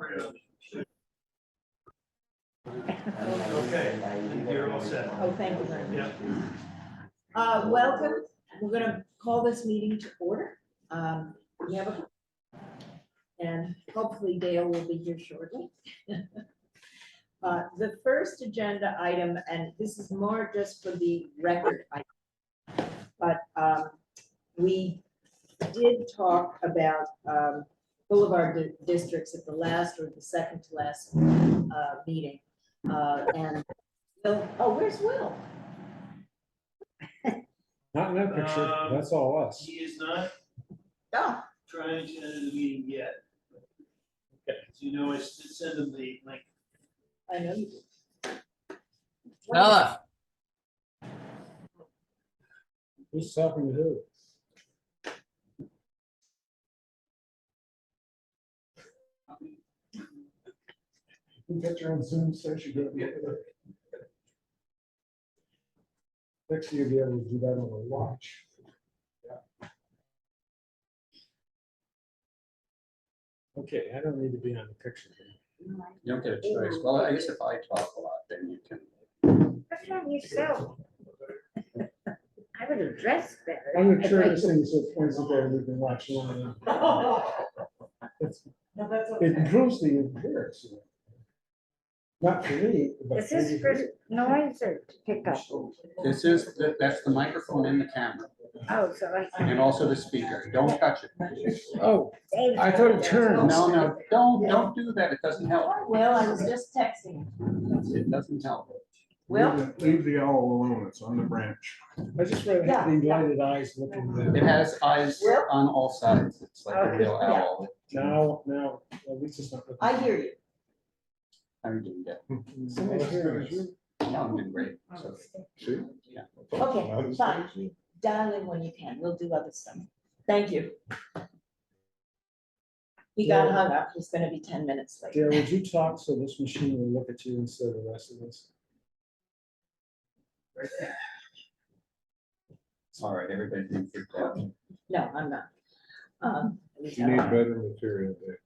Okay, you're all set. Oh, thank you very much. Yeah. Welcome. We're gonna call this meeting to order. We have and hopefully Dale will be here shortly. The first agenda item, and this is more just for the record, but we did talk about boulevard districts at the last or the second to last meeting. And Will, oh, where's Will? Not in that picture, that's all us. He is not Oh, trying to enter the meeting yet. Okay. So you know, I send him the link. I know you did. Who's talking to who? You got your own Zoom session. Next year, you'll be able to do that on a watch. Yeah. Okay, I don't need to be on the picture. You don't get a choice. Well, I guess if I talk a lot, then you can. What's wrong with yourself? I would have dressed better. I'm gonna try to sing so Wednesday we've been watching. It improves the appearance. Not for me, but. Is this for noise or to pick up? This is, that's the microphone and the camera, Oh, so I. and also the speaker. Don't touch it. Oh, I thought it turned. No, don't do that. It doesn't help. Will, I was just texting. It doesn't help. Will? Leave the owl alone, it's on the branch. I just rather have the lighted eyes looking It there. has eyes on all sides. It's like a real Yeah. owl. Now, at least it's not. looking- I hear you. How are you doing, Deb? Somebody's hearing us. No, I'm doing great. So, yeah. Okay, fine. Dial in when you can. We'll do other stuff. Thank you. He got hung up. He's gonna be 10 minutes late. Dale, would you talk so this machine will look at you instead of the rest of us? All right, everybody's being freaked out. No, I'm not. At least I You need don't. better material there.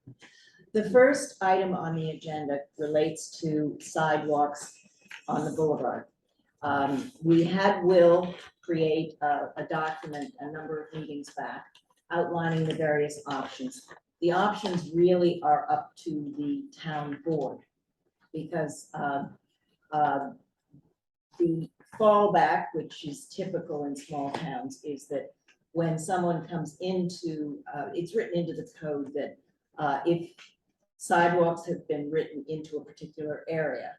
The first item on the agenda relates to sidewalks on the boulevard. We had Will create a document a number of meetings back outlining the various options. The options really are up to the town board because the fallback, which is typical in small towns, is that when someone comes into, it's written into the code that if sidewalks have been written into a particular area,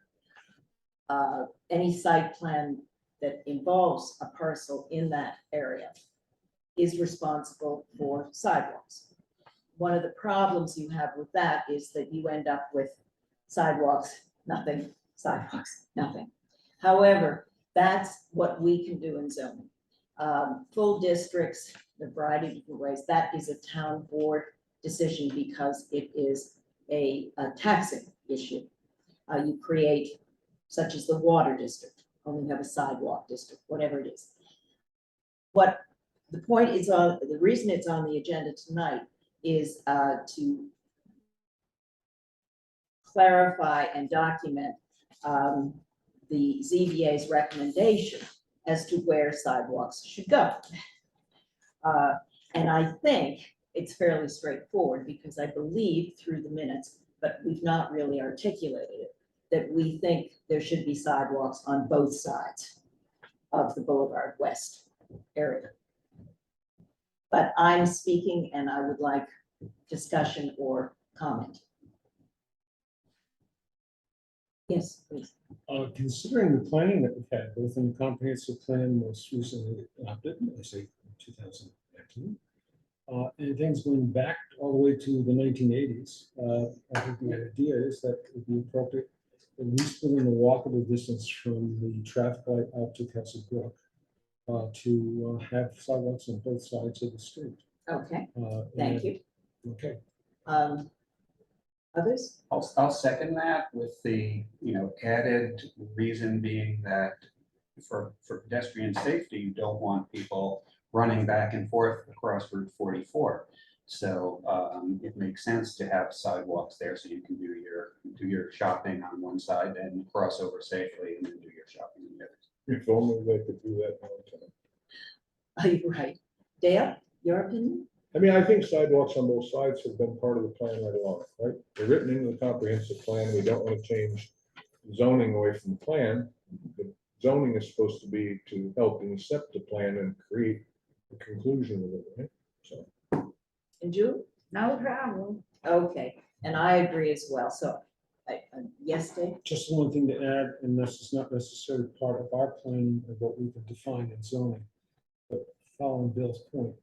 any site plan that involves a parcel in that area is responsible for sidewalks. One of the problems you have with that is that you end up with sidewalks, nothing, sidewalks, nothing. However, that's what we can do in zoning. Full districts, a variety of different ways, that is a town board decision because it is a taxing issue. You create, such as the water district, only have a sidewalk district, whatever it is. What the point is on, the reason it's on the agenda tonight is to clarify and document the ZBA's recommendation as to where sidewalks should go. And I think it's fairly straightforward because I believe through the minutes, but we've not really articulated it, that we think there should be sidewalks on both sides of the Boulevard West area. But I'm speaking and I would like discussion or comment. Yes, please. Considering the planning that we've had, both in the comprehensive plan most recently adopted, I say 2019, and things going back all the way to the 1980s, I think the idea is that it would be appropriate, at least within a walkable distance from the traffic light out to Castle Brook, to have sidewalks on both sides of the street. Okay, thank you. Okay. Others? I'll second that with the, added reason being that for pedestrian safety, you don't want people running back and forth across Route 44. So it makes sense to have sidewalks there so you can do your shopping on one side and cross over safely and then do your shopping on the other. If only they could do that all the time. Are you right? Dale, your opinion? I mean, I think sidewalks on both sides have been part of the plan right along, right? They're written into the comprehensive plan. We don't want to change zoning away from the plan. The zoning is supposed to be to help incept the plan and create a conclusion with it, right? So, And Julie? No problem. Okay, and I agree as well. So, yes, Dave? Just one thing to add, and this is not necessarily part of our planning or what we could define in zoning. But following Bill's point,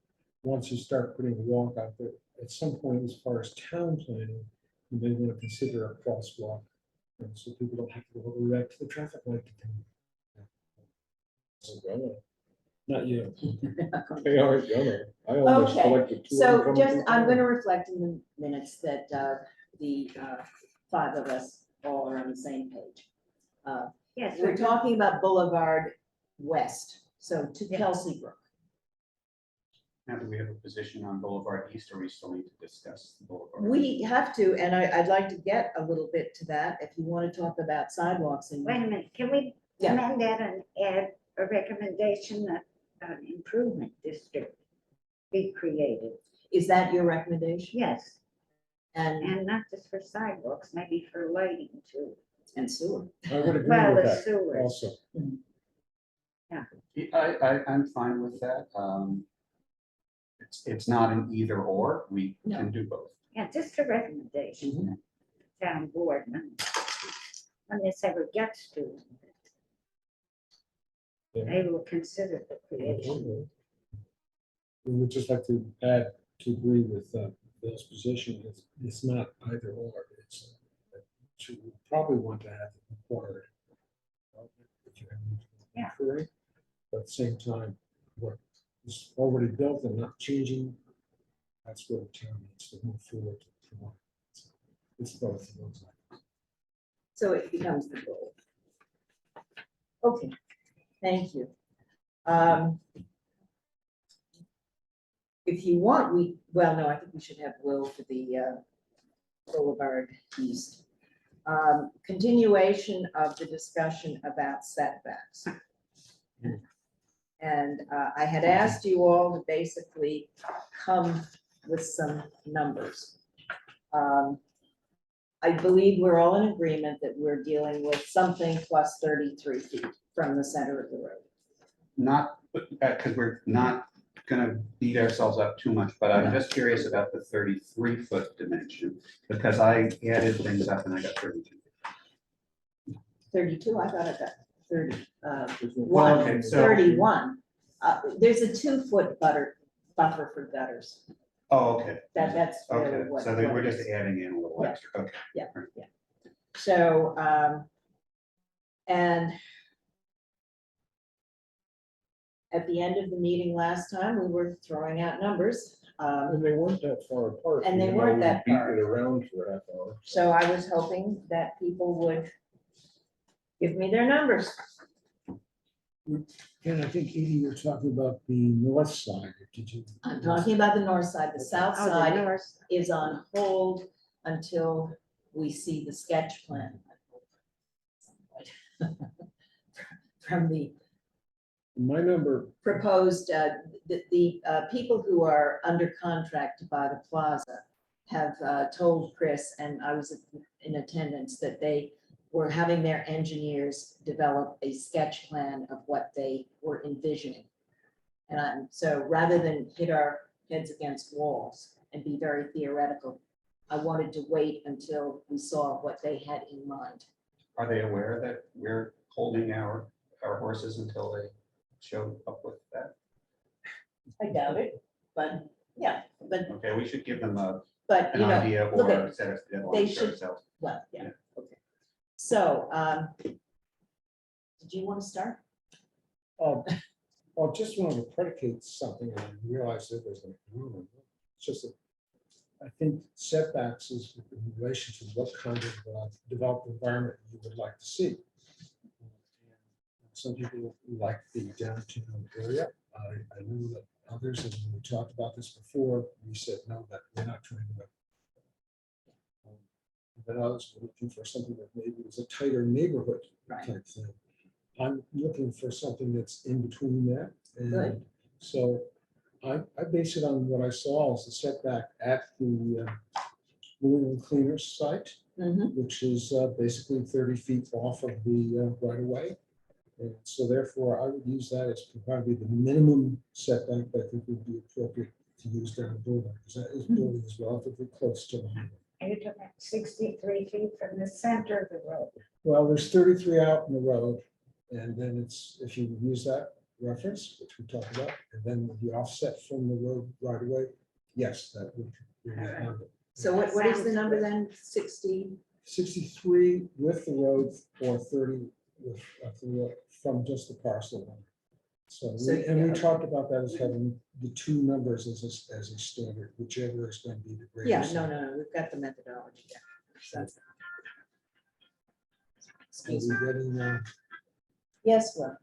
once you start putting a walk out there, at some point, as far as town planning, you may want to consider a crosswalk. And so people don't have to go all the way back to the traffic light. Not you. they aren't gonna. I almost Okay, collected two. of them So coming just, through I'm town. gonna reflect in the minutes that the five of us all are on the same page. Yes. We're talking about Boulevard West, so to Yeah. Kelsey Brook. Now, do we have a position on Boulevard East, or we still need to discuss the Boulevard? We have to, and I'd like to get a little bit to that, if you want to talk about sidewalks and. Wait a minute, can we Yeah. amend that and add a recommendation that an improvement district be created? Is that your recommendation? Yes, And, and not just for sidewalks, maybe for lighting too. and sewer. I would agree Well, with the that sewers. also. I'm fine with that. It's not an either or, we No. can do both. Yeah, just a recommendation, town board, when this ever gets to, Yeah. they will consider the creation. We would just like to add to agree with Bill's position. It's not either or. It's you probably want to have it required. If you have Yeah. inquiry, but at the same time, what is already built and not changing, that's where the town needs to move forward. It's both of those. So it becomes the goal. Okay, thank you. If you want, well, no, I think we should have Will for the Boulevard East. Continuation of the discussion about setbacks. And I had asked you all to basically come with some numbers. I believe we're all in agreement that we're dealing with something plus 33 feet from the center of the road. Not, because we're not gonna beat ourselves up too much, but I'm just curious about the 33-foot dimension, because I added things up and I got 32. 32, I thought I got 30, Well, okay, so- 31. There's a 2-foot buffer for gutters. Oh, okay. That's really Okay, what. so then what we're it just is. adding in a little Yeah. extra, okay. So, and at the end of the meeting last time, we were throwing out numbers. And they weren't that far apart. And they even though weren't we that beat far. it around for a half hour. So I was hoping that people would give me their numbers. And I think Edie, you're talking about the north side. Did you? I'm talking about the north side. The south Oh, the side north, is on hold until we see the sketch plan. From the My number, proposed, the people who are under contract to buy the plaza have told Chris, and I was in attendance, that they were having their engineers develop a sketch plan of what they were envisioning. And so rather than hit our heads against walls and be very theoretical, I wanted to wait until we saw what they had in mind. Are they aware that we're holding our horses until they show up with that? I doubt it, but yeah, but, Okay, we should give them an you know, idea look or at, set a they deadline for should- ourselves. well, yeah, Yeah. okay. So, did you want to start? I just wanted to predicate something and I realized it was like, it's just that I think setbacks is in relation to what kind of developed environment you would like to see. Some people like the downtown area. I know that others, and we talked about this before, we said, no, that we're not trying to. But others were looking for something that maybe was a tighter neighborhood Right. type thing. I'm looking for something that's in between that. And Good. so I base it on what I saw as the setback at the New England Cleaners site, Mhm. which is basically 30 feet off of the right of way. And so therefore, I would use that as probably the minimum setback that I think would be appropriate to use down the boulevard, because that is building is relatively close to the highway. And you're talking about 63 feet from the center of the road. Well, there's 33 out in the road, and then it's, if you use that reference, which we talked about, and then the offset from the road right away, yes, that would bring that number. So what is the number then? 60? 63 with the road or 30 with the road from just the parcel line. So, So, and we yeah. talked about that as having the two numbers as a standard, whichever is going to be the greatest. Yeah, no, we've got the methodology there. So- Are Excuse we me. getting, Yes, Will.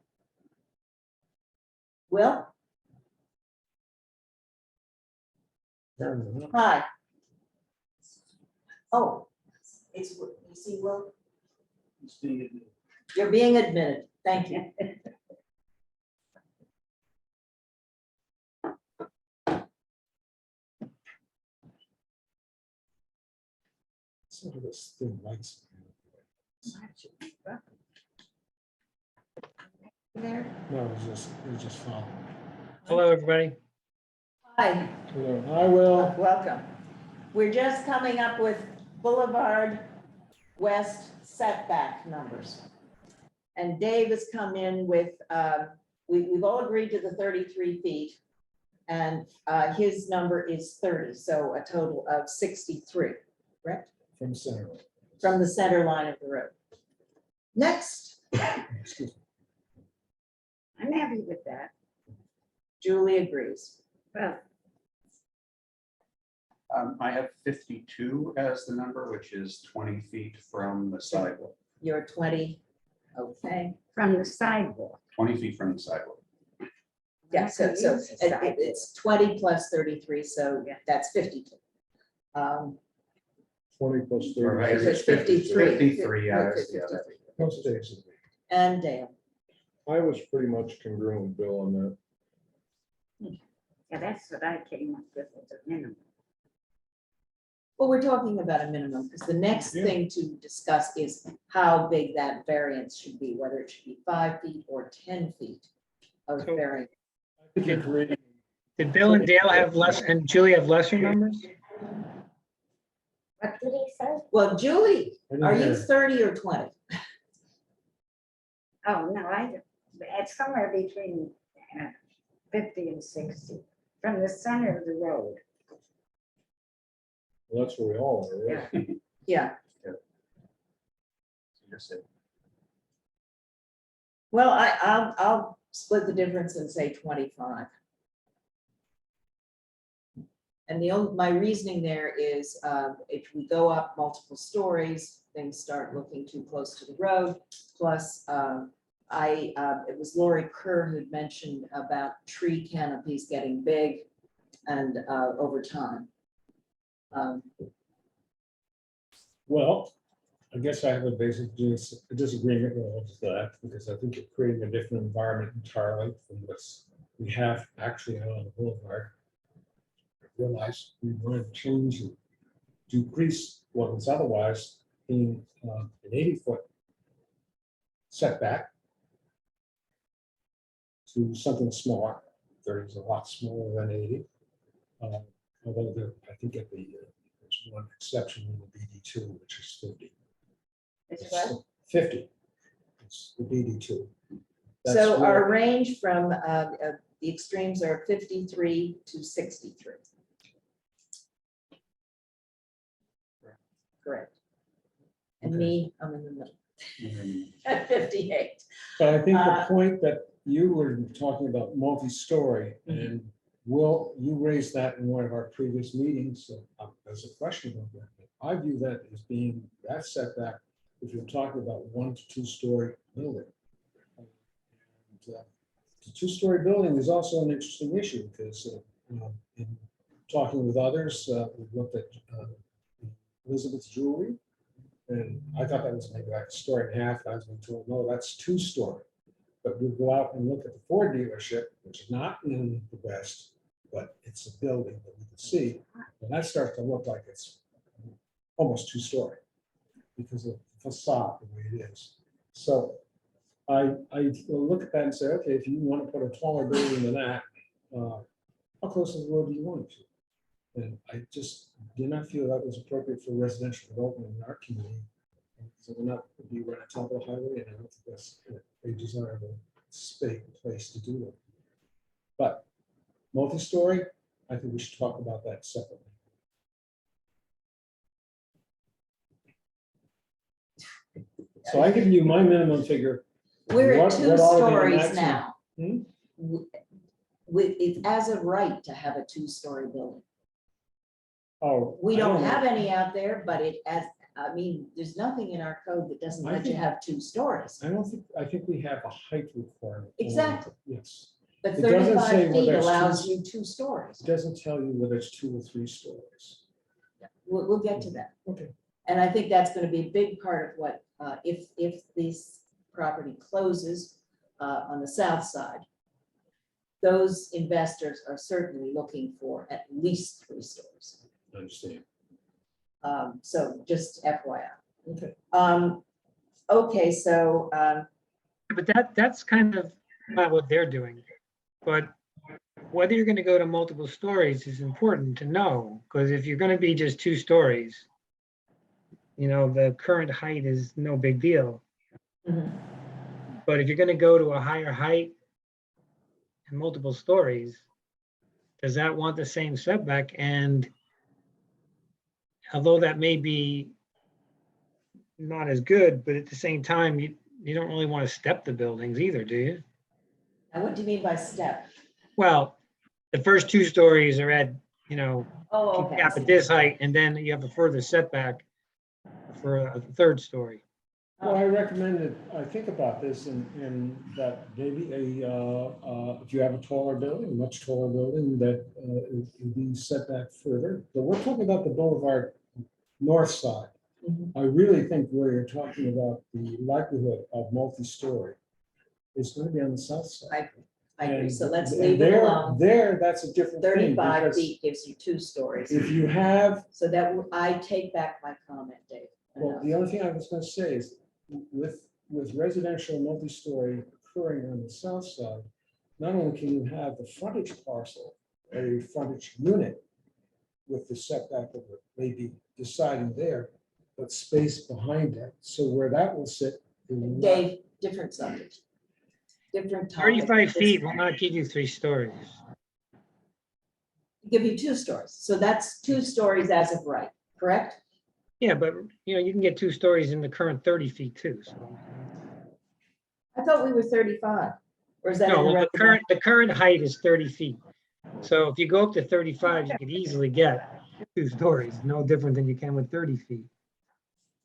Will, hi. Oh, it's, you see, Will, It's being- you're being admitted. Thank you. some of this thin lights. There. No, it's just following. Hello, everybody. Hi. I will. Welcome. We're just coming up with Boulevard West setback numbers. And Dave has come in with, we've all agreed to the 33 feet. And his number is 30, so a total of 63, correct? From center. From the center line of the road. Next, Excuse me. I'm happy with that. Julie agrees. Well, I have 52 as the number, which is 20 feet from the sidewalk, You're 20, okay. from the sidewalk. 20 feet from the sidewalk. Yeah, Not so, gonna so use the sidewalk. it's 20 plus 33, so Yeah. that's 52. 20 plus Or I 30. guess it's 53. 53, yeah, Okay, is the other. 53. Most days. And Dale, I was pretty much congruent with Bill on that. Yeah, that's what I came up with as a minimum. well, we're talking about a minimum, because the next Yeah. thing to discuss is how big that variance should be, whether it should be 5 feet or 10 feet of So- variance. I think you're creating. Did Bill and Dale have less, and Julie have lesser numbers? What did he say? Well, Julie, I didn't are you hear. 30 or 20? Oh, no, it's somewhere between 50 and 60, from the center of the road. Well, that's where we all are, right? Yeah, Just say well, I'll split the difference and say 25. And my reasoning there is, if we go up multiple stories, things start looking too close to the road. Plus, it was Lori Kerr who'd mentioned about tree canopies getting big and over time. Well, I guess I have a basic disagreement with all of that, because I think you're creating a different environment entirely from what's we have actually out on the boulevard. I realize we want to change and decrease what was otherwise being an 80-foot setback to something smaller. 30 is a lot smaller than 80. Although I think at the there's one exception in the BD2, which is 50. It's It's what? still 50. It's the BD2. That's So our where- range from, the extremes are 53 to 63. Correct. And Okay. me, I'm in the middle, mm, at 58. But I think the Uh, point that you were talking about multi-story, Mhm. and Will, you raised that in one of our previous meetings, so there's a question about that. But I view that as being that setback, if you're talking about 1 to 2 story building. And, the two-story building is also an interesting issue because in talking with others, we looked at Elizabeth's Jewelry. And I thought that was maybe like a story and a half. And I was being told, no, that's two-story. But we go out and look at the Ford dealership, which is not in the west, but it's a building that we can see. And that starts to look like it's almost two-story because of the facade, the way it is. So I will look at that and say, okay, if you want to put a taller building than that, how close to the road do you want it to? And I just did not feel that was appropriate for residential development in our community. So we're not to be right on top of the highway, and I don't think that's a desirable space, place to do it. But multi-story, I think we should talk about that separately. So I give you my minimum figure. We're at What two are the stories maximum- now. Hmm? With, it's as of right to have a two-story building. Oh. We I don't know. have any out there, but it as, I mean, there's nothing in our code that doesn't I let you think- have two stories. I think we have a height requirement. Exactly. Yes. But It doesn't say 35 feet whether it's allows two- you two stories. It doesn't tell you whether it's 2 or 3 stories. We'll get to that. Okay. And I think that's gonna be a big part of what, if this property closes on the south side, those investors are certainly looking for at least 3 stories. I understand. So just FYI. Okay. Okay, so, But that's kind of not what they're doing. But whether you're gonna go to multiple stories is important to know, because if you're gonna be just 2 stories, the current height is no big deal. mhm. But if you're gonna go to a higher height and multiple stories, does that want the same setback? And although that may be not as good, but at the same time, you don't really want to step the buildings either, do you? And what do you mean by step? Well, the first 2 stories are at, Oh, okay. I cap see. at this height, and then you have a further setback for a 3rd story. Well, I recommend that I think about this in that maybe if you have a taller building, a much taller building, that it would be set back further. But we're talking about the boulevard north side. Mhm. I really think where you're talking about the likelihood of multi-story is going to be on the south side. I agree. So And- let's and leave it there- alone. There, that's a different thing. 35 because feet gives you 2 stories. If you have, So that, I take back my comment, Dave. well, the other thing I was going to say is with residential multi-story occurring on the south side, not only can you have the frontage parcel, a frontage unit with the setback of it maybe deciding there, but space behind it. So where that will sit. it will not- Dave, different subject. Different topic. 35 feet will not give you 3 stories. Give you 2 stories. So that's 2 stories as of right, correct? Yeah, but you can get 2 stories in the current 30 feet too. So. I thought we were 35. Or is that? in No, the well, resident- the current height is 30 feet. So if you go up to 35, you could easily get 2 stories, no different than you can with 30 feet.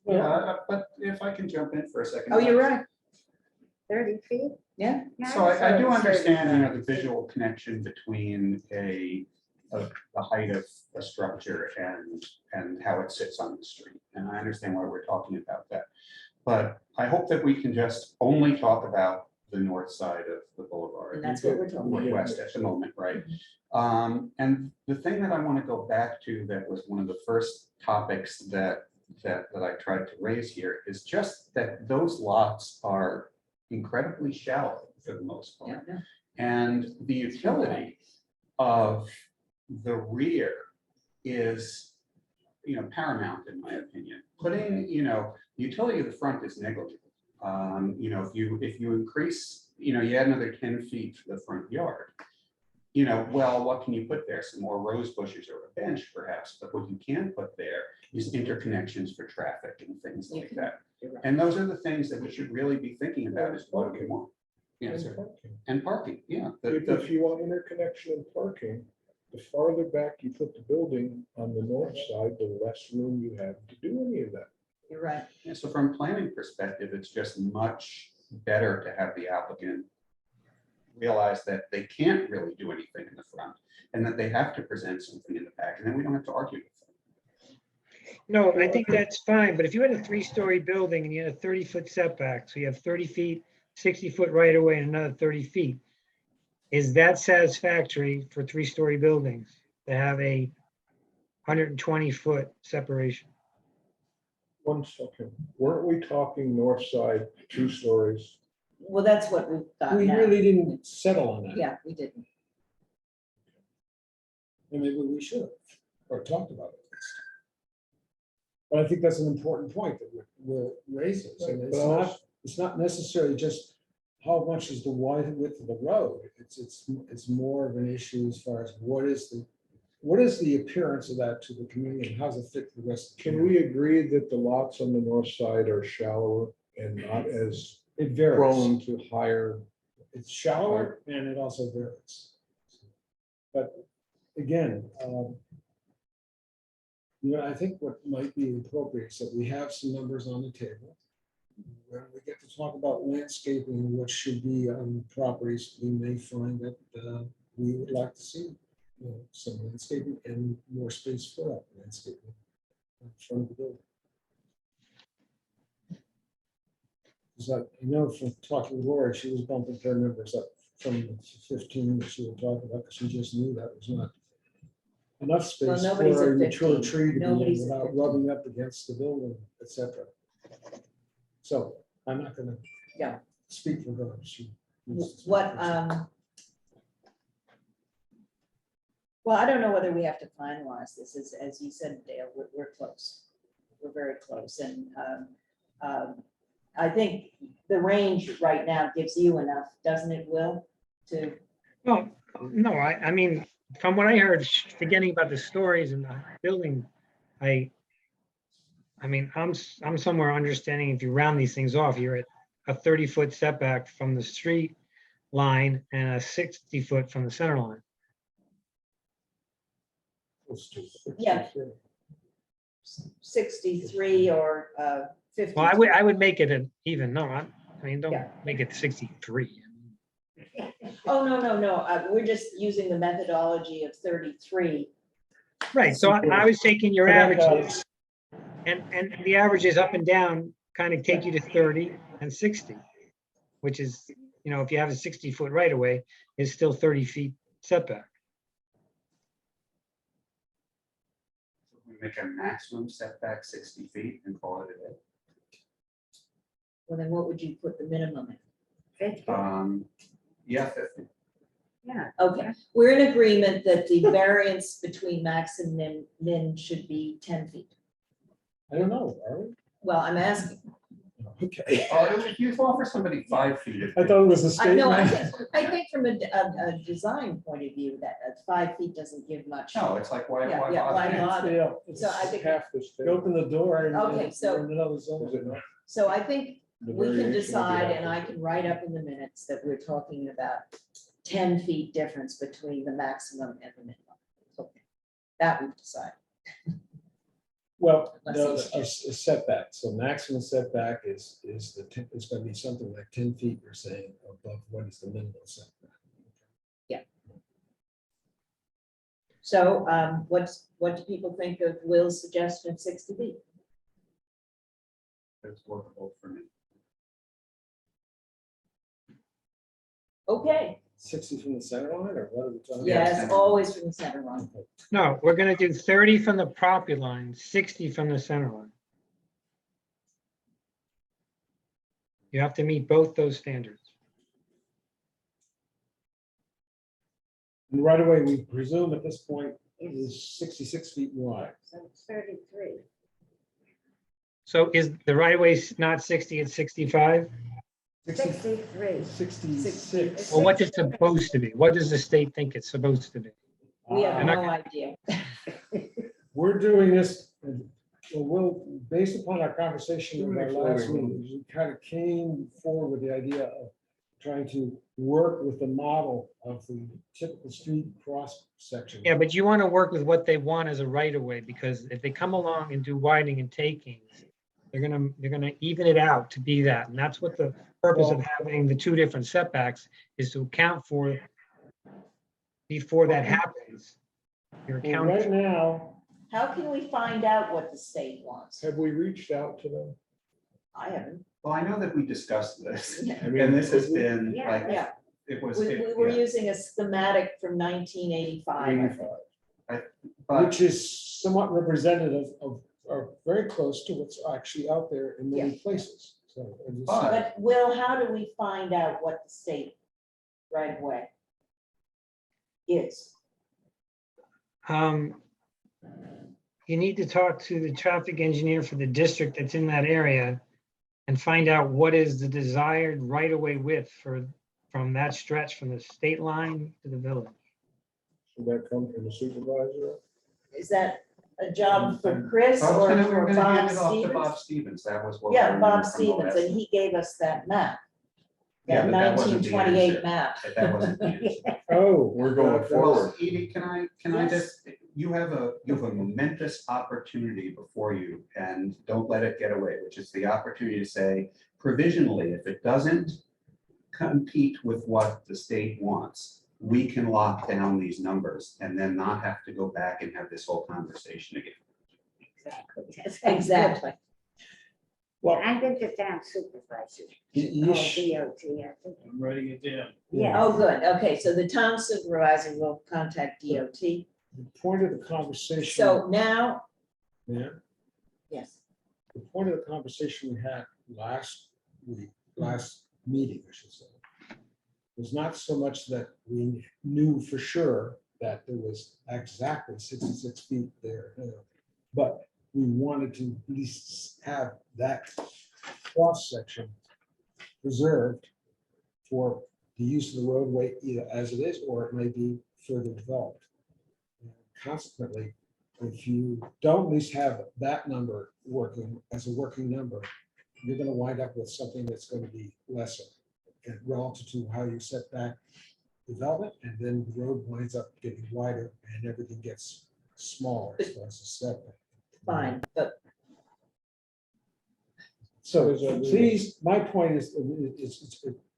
Yeah, but if I can jump in for a second. Oh, you're right. 30 feet? Yeah. Yeah, So I do it's understand, 35 the visual connection between the height of a structure and how it sits on the street. And I understand why we're talking about that. But I hope that we can just only talk about the north side of the boulevard. And that's what we're talking about. Northwest at the moment, right? And the thing that I want to go back to that was one of the first topics that I tried to raise here is just that those lots are incredibly shallow for the most part. Yeah, yeah. And the utility of the rear is, paramount in my opinion. Putting, utility of the front is negligible. If you increase, you add another 10 feet to the front yard, well, what can you put there? Some more rose bushes or a bench perhaps, but what you can put there is interconnections for traffic and things like that. You're right. And those are the things that we should really be thinking about is what do we want? Yes, sir. And parking, yeah. If you want interconnection and parking, the farther back you put the building on the north side, the less room you have to do any of that. You're right. Yeah, so from a planning perspective, it's just much better to have the applicant realize that they can't really do anything in the front and that they have to present something in the back, and then we don't have to argue with them. No, I think that's fine, but if you had a 3-story building and you had a 30-foot setback, so you have 30 feet, 60-foot right away and another 30 feet, is that satisfactory for 3-story buildings to have a 120-foot separation? 1 second, weren't we talking north side, 2 stories? Well, that's what we've got We now. really didn't settle on that. Yeah, we didn't. And maybe we should have, or talked about it. But I think that's an important point that we're raising. So it's not necessarily just how much is the width of the road. It's more of an issue as far as what is the appearance of that to the community and how does it fit the rest of the Can community? we agree that the lots on the north side are shallower and not as It varies. prone to higher? It's shallower and it also varies. But again, I think what might be appropriate is that we have some numbers on the table. When we get to talk about landscaping, what should be on properties, we may find that we would like to see some landscaping and more space for that landscaping in front of the building. I know from talking with Laura, she was bumping her numbers up from 15 that she was talking about, because she just knew that was not enough space Well, nobody's for a at mature 15. tree to be in Nobody's at without 15. rubbing up against the building, etc. So I'm not gonna Yeah. speak for her. She needs to speak What, for herself. well, I don't know whether we have to finalize this, as you said, Dale, we're close. We're very close, and I think the range right now gives you enough, doesn't it, Will? To, Well, no, I mean, from what I heard, forgetting about the stories and the building, I mean, I'm somewhere understanding if you round these things off, you're at a 30-foot setback from the street line and a 60-foot from the center line. Yeah. 63 or 50. Well, I would make it an even, no, I mean, don't Yeah. make it 63. Oh, no, we're just using the methodology of 33. Right, so I was taking your For that averages, and the averages up and down kind of take you to 30 and 60, which is, if you have a 60-foot right of way, is still 30 feet setback. We make a maximum setback 60 feet and call it a day. Well, then what would you put the minimum in? 50, Yeah, 50. yeah. Okay, we're in agreement that the variance between max and min should be 10 feet. I don't know, are we? Well, I'm asking. Okay. If you offer somebody 5 feet. I thought it was a No, statement. I think from a design point of view, that 5 feet doesn't give much. No, it's like, why? Yeah, why yeah, why bother? not? Yeah, it's So I think- Half this. You open the door and Okay, so- you're in another Is zone. it not? So I think The we can variation would be decide, half and I this. can write up in the minutes that we're talking about 10 feet difference between the maximum and the minimum. Okay, that we've decided. Well, Let's no, see. a setback, so maximum setback is gonna be something like 10 feet, you're saying, above what is the minimum setback. So what do people think of Will's suggestion of 60 feet? It's workable for me. Okay, 60 from the center line, or what are we talking? Yeah. yes, always from the center line. No, we're gonna do 30 from the property line, 60 from the center line. You have to meet both those standards. And right away, we presume at this point it is 66 feet wide. So it's 33. So is the right of way not 60, it's 65? 63. 66. Well, what's it supposed to be? What does the state think it's supposed to be? We have And I- no idea. We're doing this, based upon our conversation in our last meeting, we kind of came forward with the idea of trying to work with the model of the typical street cross section. Yeah, but you want to work with what they want as a right of way, because if they come along and do widening and takings, They're gonna even it out to be that. And that's what the purpose of having the two different setbacks is to account for before that happens. You're Well, accounting. right now, How can we find out what the state wants? Have we reached out to them? I haven't. Well, I know that we discussed this, Yeah. I mean, and this has been Yeah. like, Yeah. it was. We were yeah. using a schematic from 1985. 85. But which is somewhat representative of, or very close to what's actually out there in many places. So it is- But- But Will, how do we find out what the state right away is? You need to talk to the traffic engineer for the district that's in that area and find out what is the desired right-of-way width from that stretch from the state line to the village. Should that come from the supervisor? Is that a job for Chris I was or gonna, we were for gonna Bob hand it off to Bob Stevens? Stevens, that was what. Yeah, we Bob learned from the Stevens, last- and he gave us that map. Yeah, That but that wasn't the 1928 answer. map. That wasn't the answer. Oh. We're going that's- forward. Edie, can I Yes. just, you have a momentous opportunity before you, and don't let it get away, which is the opportunity to say provisionally, if it doesn't compete with what the state wants, we can lock down these numbers and then not have to go back and have this whole conversation again. Exactly. That's Exactly. Well, I think the town supervisor, you or sh- DOT, I think. I'm writing it down. Yeah. Oh, good. Okay, so the town supervisor will contact DOT. the point of the conversation. So now, Yeah, yes, the point of the conversation we had last week, last meeting, I should say, was not so much that we knew for sure that there was exactly 66 feet there, but we wanted to at least have that cross section preserved for the use of the roadway either as it is, or it may be further developed. And consequently, if you don't at least have that number working as a working number, you're gonna wind up with something that's gonna be lesser and relative to how you set back development, and then the road winds up getting wider and everything gets smaller as far as the setback. fine, but So What does that mean? please, my point is,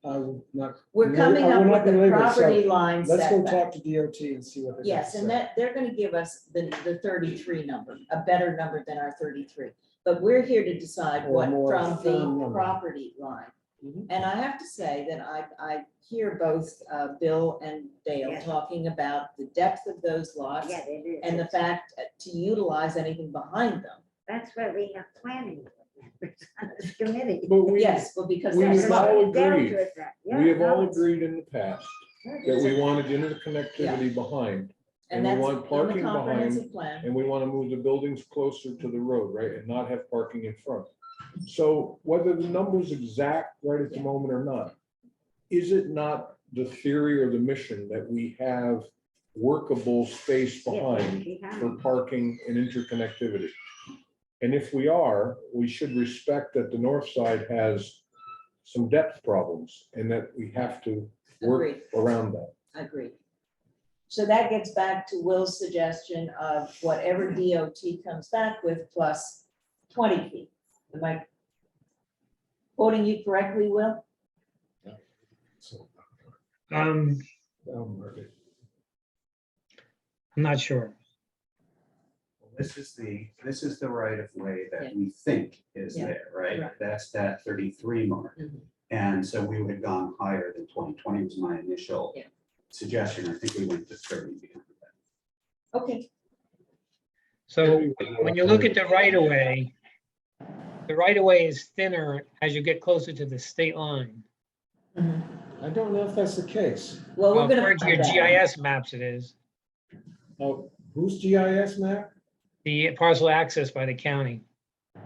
I would not. we're coming I up will with not the belabor it, so property line Let's go setback. talk to DOT and see what they. Yes, and that, they're gonna give us the 33 number, a better number than our 33. But we're here to decide Or what more from the firm number. property line. Mhm. And I have to say that I hear both Bill and Dale Yeah. talking about the depth of those lots Yeah, it is. and the fact to utilize anything behind them. That's why we have planning members on this committee. But we, Yes, well, because we there's have some- all Dealt agreed. with that. we have Yeah, all no, agreed in the past that we wanted interconnectivity behind, and and we that's want in the parking behind, comprehensive plan. and we want to move the buildings closer to the road, right, and not have parking in front. So whether the number's exact right at the Yeah. moment or not, is it not the theory or the mission that we have workable space behind for parking and interconnectivity? And if we are, we should respect that the north side has some depth problems and that we have to work Agreed. around that. Agreed. So that gets back to Will's suggestion of whatever DOT comes back with plus 20 feet. Am I quoting you correctly, Will? So, I'm Margaret, not sure. This is the right of way Yeah. that we think is Yeah. there, right? Right. That's that 33 mark. Mhm. And so we would have gone higher than 2020 was my initial Yeah. suggestion. I think we went to 30 behind that. Okay, So when you look at the right of way, the right of way is thinner as you get closer to the state line. I don't know if that's the case. well, we're gonna. According to your find out. GIS maps, it is. Oh, whose GIS map? The parcel access by the county.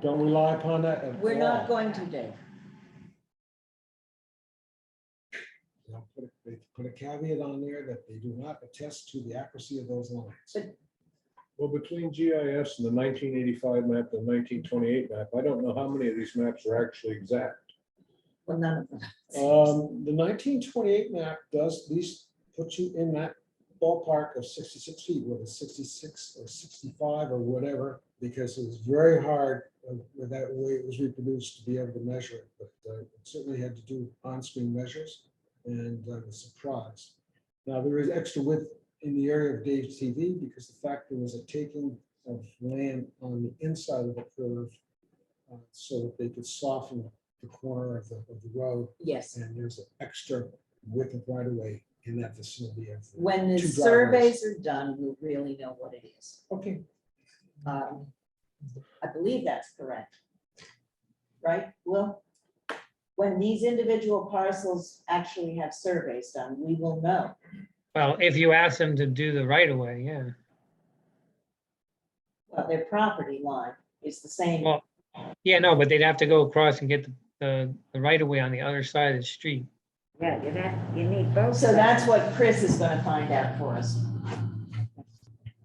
Don't rely upon that at all. We're not going to, Dave. They put a caveat on there that they do not attest to the accuracy of those lines. But- Well, between GIS and the 1985 map and 1928 map, I don't know how many of these maps are actually exact. Well, none of them. The 1928 map does at least put you in that ballpark of 66 feet, whether it's 66 or 65 or whatever, because it was very hard with that way it was reproduced to be able to measure it, but it certainly had to do on-screen measures, and I was surprised. Now, there is extra width in the area of Dave's TV because the fact there was a taking of land on the inside of the curve so that they could soften the corner of the road, Yes. and there's an extra width of right of way in that vicinity of. When the two driveways. surveys are done, we'll really know what it is. Okay. I believe that's correct. Right, Will? When these individual parcels actually have surveys done, we will know. Well, if you ask them to do the right of way, yeah. Well, their property line is the same. Well, yeah, no, but they'd have to go across and get the right of way on the other side of the street. Yeah, you need both. So that's what Chris is gonna find out for us.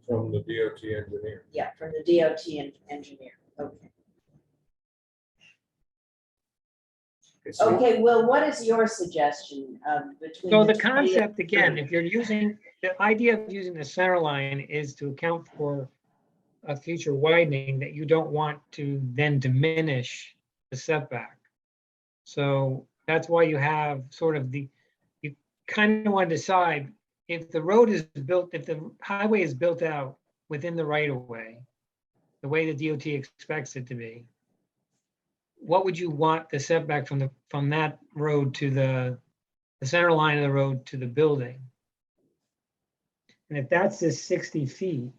From the DOT engineer. Yeah, from the DOT engineer. Okay. So- Okay, Will, what is your suggestion between? So the 20 concept, again, if you're using, the idea of using the center line is to account for a future widening that you don't want to then diminish the setback. So that's why you have sort of you kind of want to decide if the road is built, if the highway is built out within the right of way, the way the DOT expects it to be, what would you want the setback from that road to the center line of the road to the building? And if that's just 60 feet,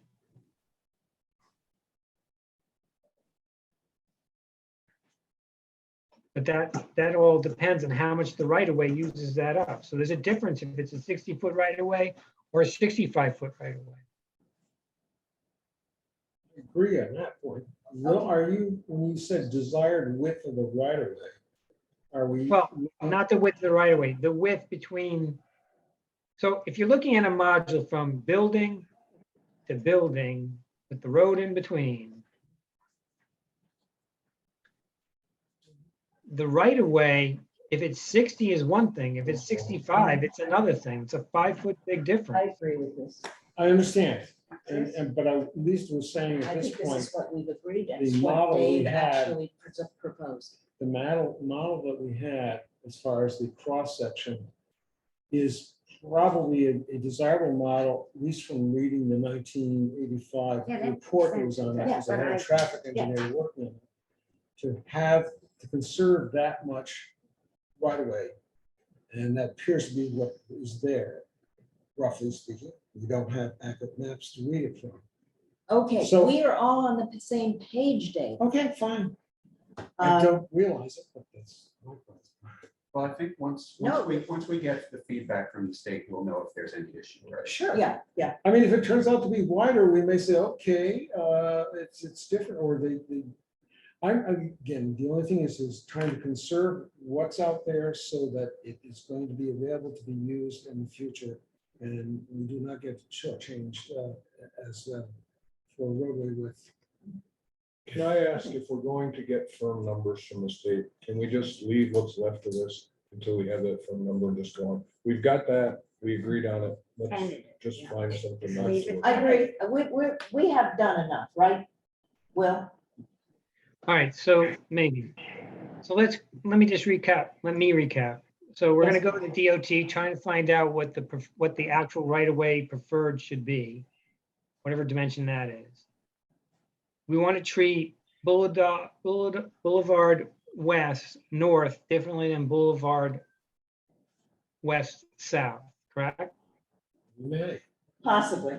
but that all depends on how much the right of way uses that up. So there's a difference if it's a 60-foot right of way or a 65-foot right of way. Agree on that point. Will, are you, when you said desired width of the right of way, are we? Well, not the width of the right of way, the width between. So if you're looking at a module from building to building with the road in between, the right of way, if it's 60 is one thing, if it's 65, it's another thing. It's a 5-foot big I difference. agree with this. I understand, but I at least was saying I at this think this point, is what we've agreed, the that's what model we Dave had- actually proposed. the model that we had as far as the cross-section is probably a desirable model, at least from reading the 1985 Yeah, that report that makes was on that, sense. because I Yeah, had a but traffic engineer working on it. To conserve that much right away. And that appears to be what is there, roughly speaking. We don't have accurate maps to read it from. Okay, So- we are all on the same page, Dave. Okay, fine. I Um, don't realize it, but that's my problem. Well, I think once No. we get the feedback from the state, we'll know if there's any issue, right? Sure. Yeah, yeah, I mean, if it turns out to be wider, we may say, okay, it's different, or again, the only thing is trying to conserve what's out there so that it is going to be available to be used in the future. And we do not get shortchanged as for roadway width. Can I ask, if we're going to get firm numbers from the state, can we just leave what's left of this until we have that firm number and just go on? We've got that, we agreed on it, let's Tentative, just yeah. find something Leave nice. it. I agree. We have done enough, right? Will, All right, so maybe. So let me just recap. Let me recap. So we're gonna go to the DOT, trying to find out what the actual right-of-way preferred should be, whatever dimension that is. We want to treat Boulevard West North differently than Boulevard West South, correct? May. possibly.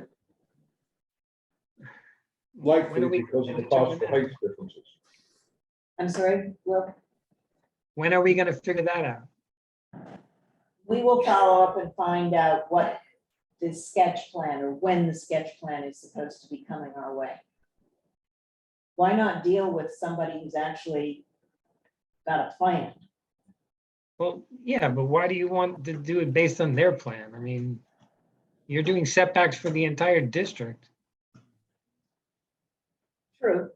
When are Likely we because of the gonna cost of determine height differences. I'm sorry, Will, When are we gonna figure that out? we will follow up and find out what the sketch plan or when the sketch plan is supposed to be coming our way. Why not deal with somebody who's actually got a plan? Well, yeah, but why do you want to do it based on their plan? I mean, you're doing setbacks for the entire district. True.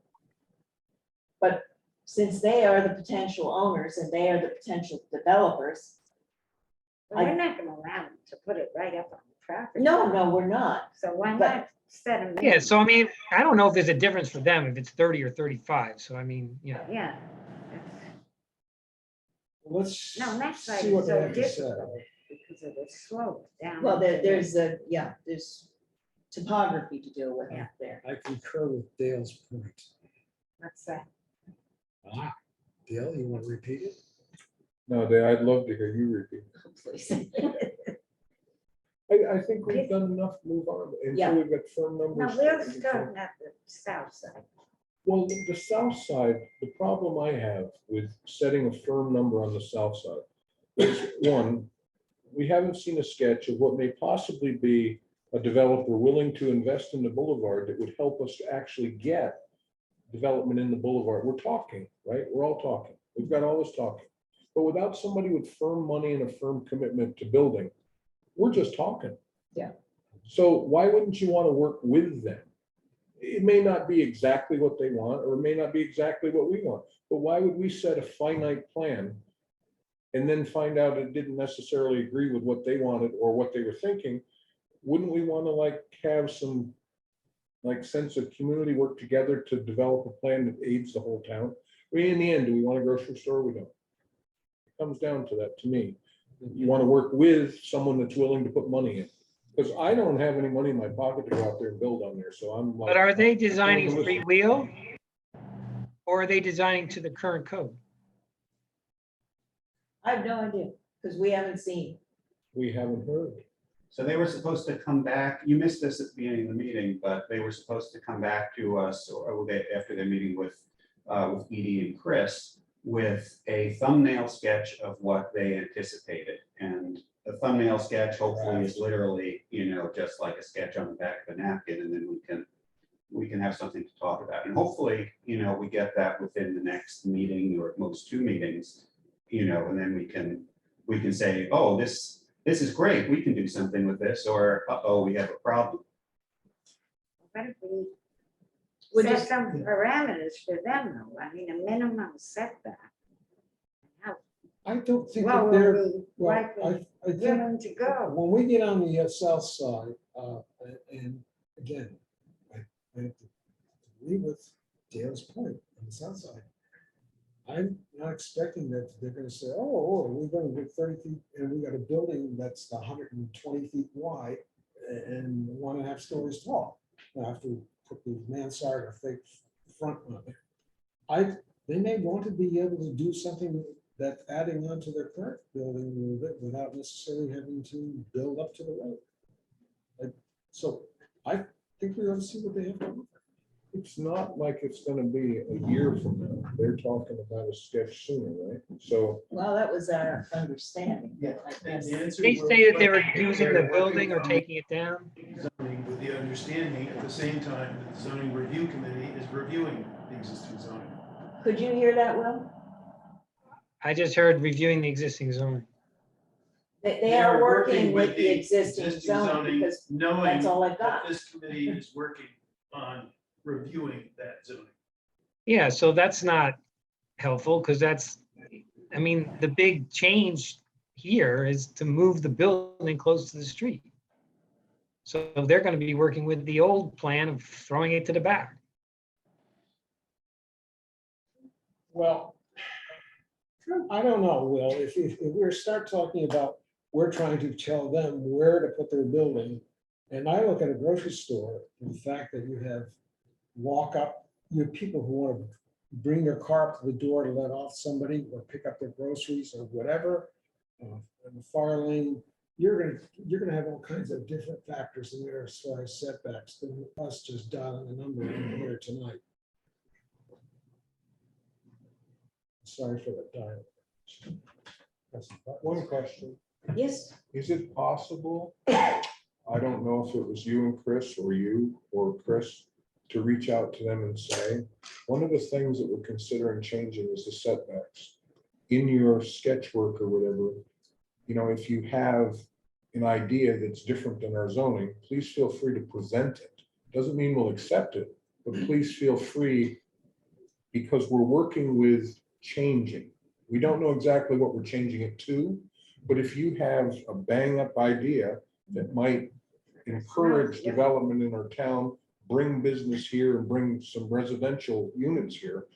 But since they are the potential owners and they are the potential developers, Well, we're not gonna allow them to put it right up on the traffic. No, we're not. So why but- not set a Yeah, minimum? so I mean, I don't know if there's a difference for them if it's 30 or 35. So I mean, you know, Yeah. Let's No, that side see what is they so have to say. difficult because of the slope down. Well, into the- there's topography to deal with Yeah. there. I concur with Dale's point. What's that? Dale, you want to repeat it? No, Dave, I'd love to hear you repeat. Please. I think we've done enough, move on, Yeah. until we've got firm No, numbers. we're that we can starting at the south side. Well, the south side, the problem I have with setting a firm number on the south side is, one, we haven't seen a sketch of what may possibly be a developer willing to invest in the boulevard that would help us to actually get development in the boulevard. We're talking, right? We're all talking. We've got all this talking. But without somebody with firm money and a firm commitment to building, we're just talking. Yeah. So why wouldn't you want to work with them? It may not be exactly what they want, or it may not be exactly what we want, but why would we set a finite plan and then find out it didn't necessarily agree with what they wanted or what they were thinking? Wouldn't we want to like have some sense of community work together to develop a plan that aids the whole town? I mean, in the end, do we want a grocery store? We don't. It comes down to that, to me. You want to work with someone that's willing to put money in. Because I don't have any money in my pocket to go out there and build on there, so I'm like. but are they designing Listen. freewheel? Or are they designing to the current code? I have no idea, because we haven't seen. We haven't heard. So they were supposed to come back, you missed this at the beginning of the meeting, but they were supposed to come back to us, after their meeting with Edie and Chris, with a thumbnail sketch of what they anticipated. And the thumbnail sketch hopefully is literally, just like a sketch on the back of a napkin, and then we can have something to talk about. And hopefully, we get that within the next meeting or at most 2 meetings, and then we can say, oh, this is great, we can do something with this, or, uh-oh, we have a problem. What if we We're set just- some parameters for them though? I mean, a minimum setback. How I don't think well that are they're, we well, likely I think willing to go? when we get on the south side, and again, I have to agree with Dale's point on the south side. I'm not expecting that they're gonna say, oh, we're gonna get 30 feet and we got a building that's 120 feet wide and 1.5 stories tall. I have to put the mansard or fake front on it. They may want to be able to do something that's adding on to their current building a little bit without necessarily having to build up to the road. So I think we ought to see what they have to offer. It's not like it's gonna be a year from now. They're talking about a sketch sooner, right? So Well, that was our understanding. Yeah. I And guess. the answer They was- say that they were using the building or taking it down. Zoning with the understanding at the same time that the zoning review committee is reviewing the existing zoning. Could you hear that, Will? I just heard reviewing the existing zone. They are working with the existing zoning, zoning, because knowing that's all I've that got. this committee is working on reviewing that zoning. Yeah, so that's not helpful because I mean, the big change here is to move the building close to the street. So they're going to be working with the old plan of throwing it to the back. Well, I don't know, Will, if we start talking about, we're trying to tell them where to put their building. And I look at a grocery store, and the fact that you have you have people who want to bring their car up to the door to let off somebody or pick up their groceries or whatever. In the far lane, you're gonna have all kinds of different factors in there as far as setbacks than us just dialing a number in here tonight. Sorry for the dial. one question, Yes, is it possible? I don't know if it was you and Chris or you or Chris to reach out to them and say, one of the things that we're considering changing is the setbacks. In your sketch work or whatever, if you have an idea that's different than our zoning, please feel free to present it. Doesn't mean we'll accept it, but please feel free, because we're working with changing. We don't know exactly what we're changing it to, but if you have a bang up idea that might encourage development in our town, bring business here and bring some residential units here,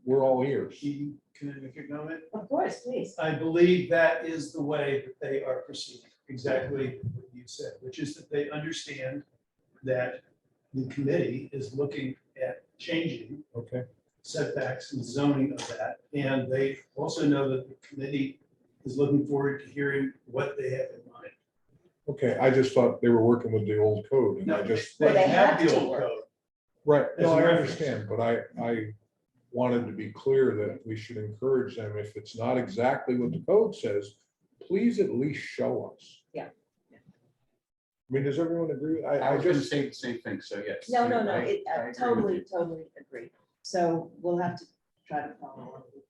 we're all ears. Can I make a comment? Of course, please. I believe that is the way that they are proceeding, exactly what you said, which is that they understand that the committee is looking at changing Okay, setbacks and zoning of that. And they also know that the committee is looking forward to hearing what they have in mind. okay, I just thought they were working with the old code and I just, Well, They they have have the to old work. code. right, As no, a I reference. understand, but I wanted to be clear that we should encourage them, if it's not exactly what the code says, please at least show us. Yeah. I mean, does everyone agree? I I was gonna just, say the same thing, so yes. No, no, I- no, I it, agree with totally, you. totally agree. So we'll have to try to follow up with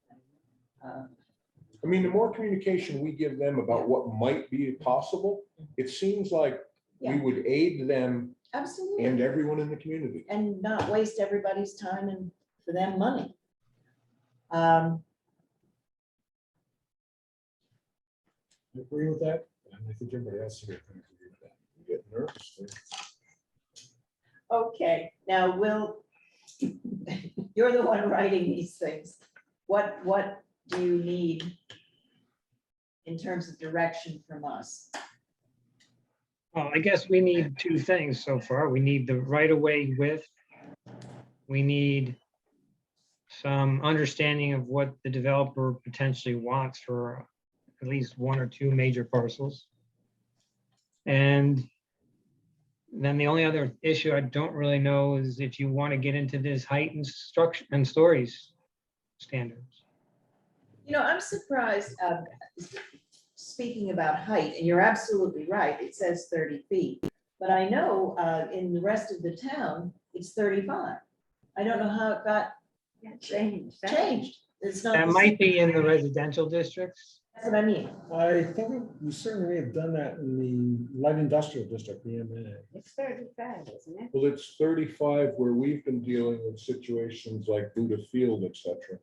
them. I mean, the more communication we give them about what might be possible, it seems like we Yeah. would aid them Absolutely. and everyone in the community. And not waste everybody's time and for them money. I agree with that, and I think everybody else here can agree with that. You get nervous. Okay, now Will, you're the one writing these things. What do you need in terms of direction from us? Well, I guess we need two things so far. We need the right of way width. We need some understanding of what the developer potentially wants for at least one or two major parcels. And then the only other issue I don't really know is if you want to get into this height and structure and stories standards. You know, I'm surprised, speaking about height, and you're absolutely right, it says 30 feet. But I know in the rest of the town, it's 35. I don't know how it got Yeah, changed. changed. It's not. That the might same. be in the residential districts. That's what I mean. I think we certainly may have done that in the light industrial district, the MA. It's 35, isn't it? Well, it's 35 where we've been dealing with situations like Buda Field, et cetera.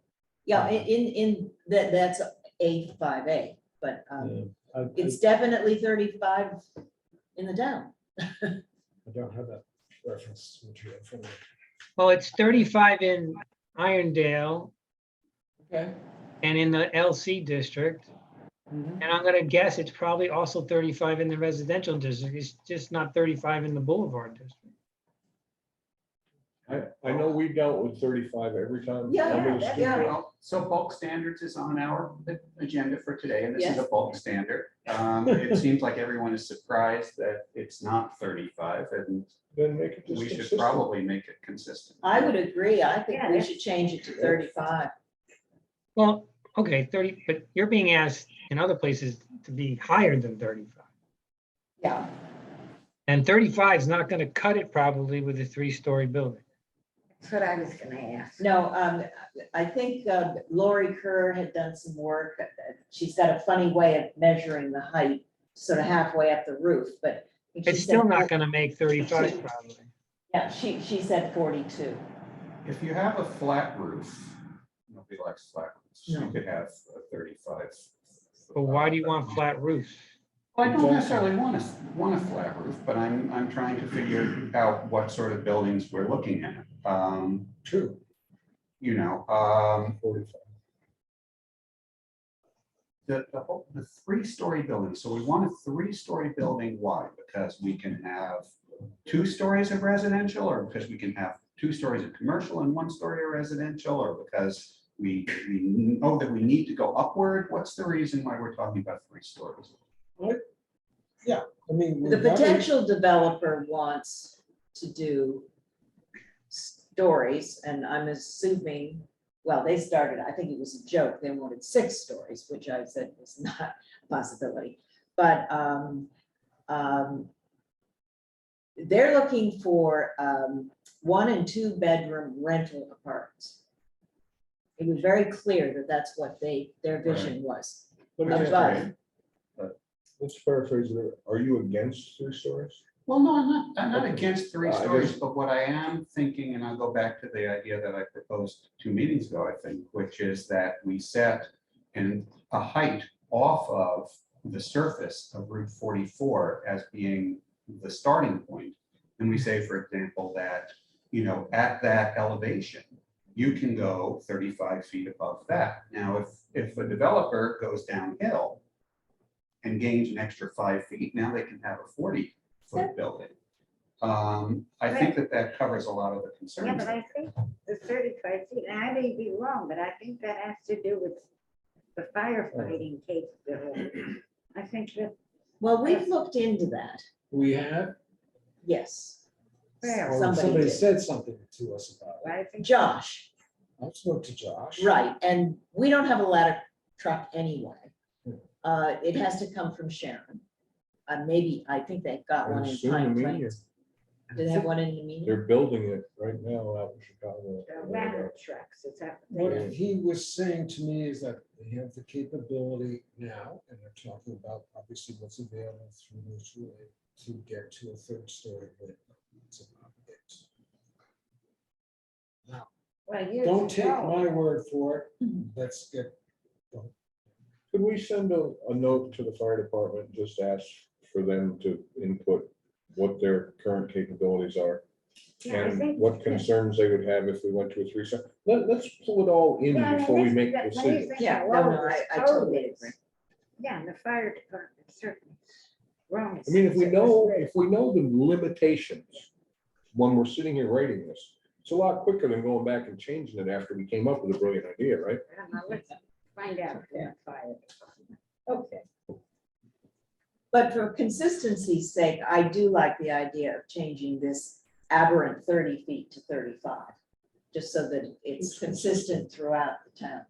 Yeah, in that, that's A5A, but Yeah, I it's definitely 35 in the town. don't have that reference material in front of me. Well, it's 35 in Irondale Okay. and in the LC district. And I'm gonna guess it's probably also 35 in the residential district. It's just not 35 in the Boulevard district. I know we dealt with 35 every time. Yeah, I'm gonna yeah, stick yeah. with- Well, so bulk standards is on our agenda for today, and this is a Yes. bulk standard. It seems like everyone is surprised that it's not 35, and Then make it just we should consistent. probably make it consistent. I would agree. I think Yeah, we that's- should change it to 35. Well, okay, 30, but you're being asked in other places to be higher than 35. Yeah. And 35 is not gonna cut it probably with a 3-story building. That's what I was gonna ask. No, I think Lori Kerr had done some work. She's got a funny way of measuring the height, sort of halfway up the roof, but. she It's said still not 40 gonna make 35 probably. Yeah, she said 42. If you have a flat roof, nobody likes flat roofs, No. you could have a 35. But why do you want flat roofs? Well, I don't necessarily want a flat roof, but I'm trying to figure out what sort of buildings we're looking at. True. You know, 45. the 3-story building, so we want a 3-story building, why? Because we can have 2 stories of residential, or because we can have 2 stories of commercial and 1 story of residential, or because we know that we need to go upward? What's the reason why we're talking about 3 stories? I mean. The potential developer wants to do stories, and I'm assuming, well, they started, I think it was a joke, they wanted 6 stories, which I said was not a possibility. But they're looking for 1 and 2 bedroom rental apartments. It was very clear that that's what their vision was. Let me ask Above. you, let's paraphrase it. Are you against 3 stories? Well, no, I'm not against 3 I stories, just- but what I am thinking, and I'll go back to the idea that I proposed 2 meetings ago, I think, which is that we set a height off of the surface of Route 44 as being the starting point. And we say, for example, that, you know, at that elevation, you can go 35 feet above that. Now, if a developer goes downhill and gains an extra 5 feet, now they can have a 40-foot building. I think that covers a lot of the Yeah, concerns. but I think the 35 feet, and I may be wrong, but I think that has to do with the firefighting capability. I think that, Well, we've looked into that, We have, yes. Well, or Somebody somebody did. said something to us about it. I think. Josh, I spoke to Josh. right, and we don't have a ladder truck anyway. Hmm. It has to come from Sharon. Maybe, I think they've got one in Soon, Pine immediate. Plains. Do they have one in the meeting? They're building it right now out in Chicago. The ladder trucks, is that? What he was saying to me is that they have the capability now, and they're talking about obviously what's available through mutual aid to get to a third story. But it's about it. Now, Well, years don't take ago, my word for it. Mhm. Let's get, Could we send a note to the fire department, just ask for them to input what their current capabilities are? Yeah, I And think- what concerns they would have if we went to a threesome? Let's pull it all in Yeah, I mean, before we this- make that- when you decisions. think Yeah, how no, low no, this I code totally is, agree. Yeah, and the fire department certainly. wrong. I mean, if we Since it was know, written. if we know the limitations, when we're sitting here writing this, it's a lot quicker than going back and changing it after we came up with a brilliant idea, right? I don't know, let's find out from the fire department. Okay. But for consistency's sake, I do like the idea of changing this aberrant 30 feet to 35, just so that it's consistent throughout the town.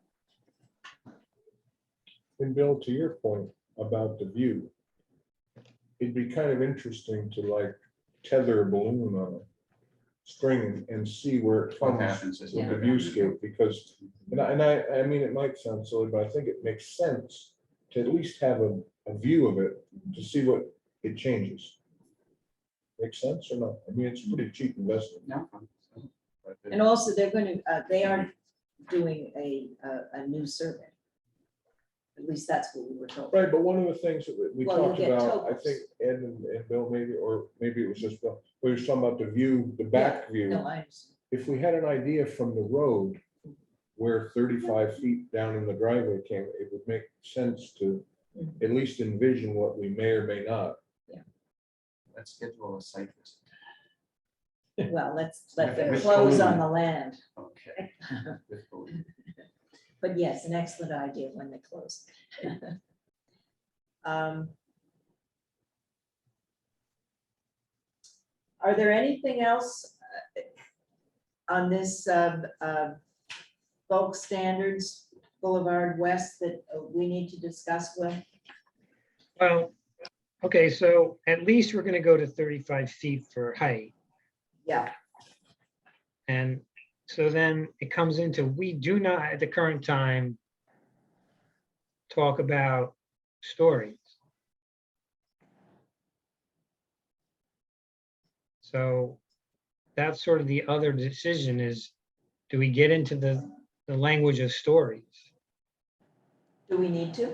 And Bill, to your point about the view, it'd be kind of interesting to like tether a balloon on a string and see where it What comes happens is. with the viewscape, because, I mean, it might sound silly, but I think it makes sense to at least have a view of it, to see what it changes. Makes sense or not? I mean, it's a pretty cheap investment. No. And also, they're going to, they are doing a new survey. At least that's what we were told. Right, but one of the things that we Well, you'll talked get about, I topos. think Ed and Bill maybe, or maybe it was just Bill, we were talking about the view, the back view. No, I understand. If we had an idea from the road where 35 feet down in the driveway came, it would make sense to at least envision what we may or may not. Let's schedule a site visit. Well, let's let them With close on balloon. the land. Okay. With balloon. But yes, an excellent idea when they close. Are there anything else on this bulk standards Boulevard West that we need to discuss with? Well, okay, so at least we're gonna go to 35 feet for height. Yeah, And so then it comes into, we do not at the current time talk about stories. So that's sort of the other decision is, do we get into the language of stories? do we need to?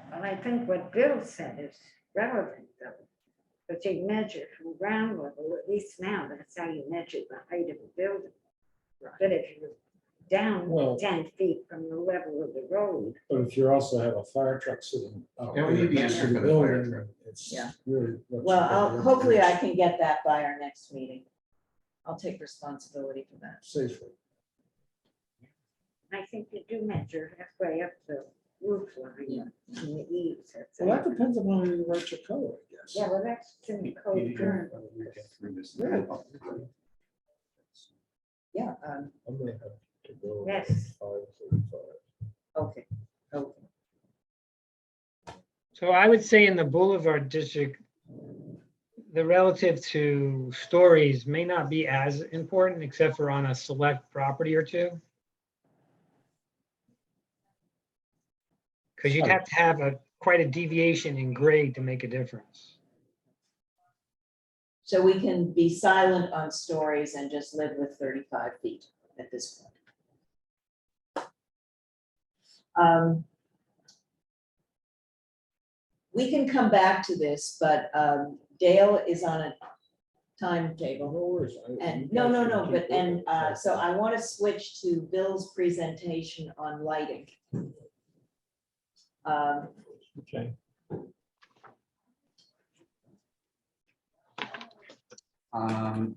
Well, I think what Bill said is relevant though. But you measure from ground level, at least now, that's how you measure the height of a building. But if you're down Well- 10 feet from the level of the road, but if you also have a fire truck sitting. out Yeah, we need the next answer to for the fire building, truck. It's Yeah. really. what Well, you gotta hopefully I reach can get that by our next meeting. I'll take responsibility for that. Safely. I think you do measure halfway up the roof line and the eaves. that's Well, that it. depends on how you write your code, I guess. Yeah, well, that's in the code current. Get through this. Yeah, I'm gonna have to go. Yes. 5:35. okay, okay. So I would say in the Boulevard District, the relative to stories may not be as important except for on a select property or two. Because you'd have to have quite a deviation in grade to make a difference. So we can be silent on stories and just live with 35 feet at this point. we can come back to this, but Dale is on a timetable. No worries. And, no, but, so I want to switch to Bill's presentation on lighting. Okay.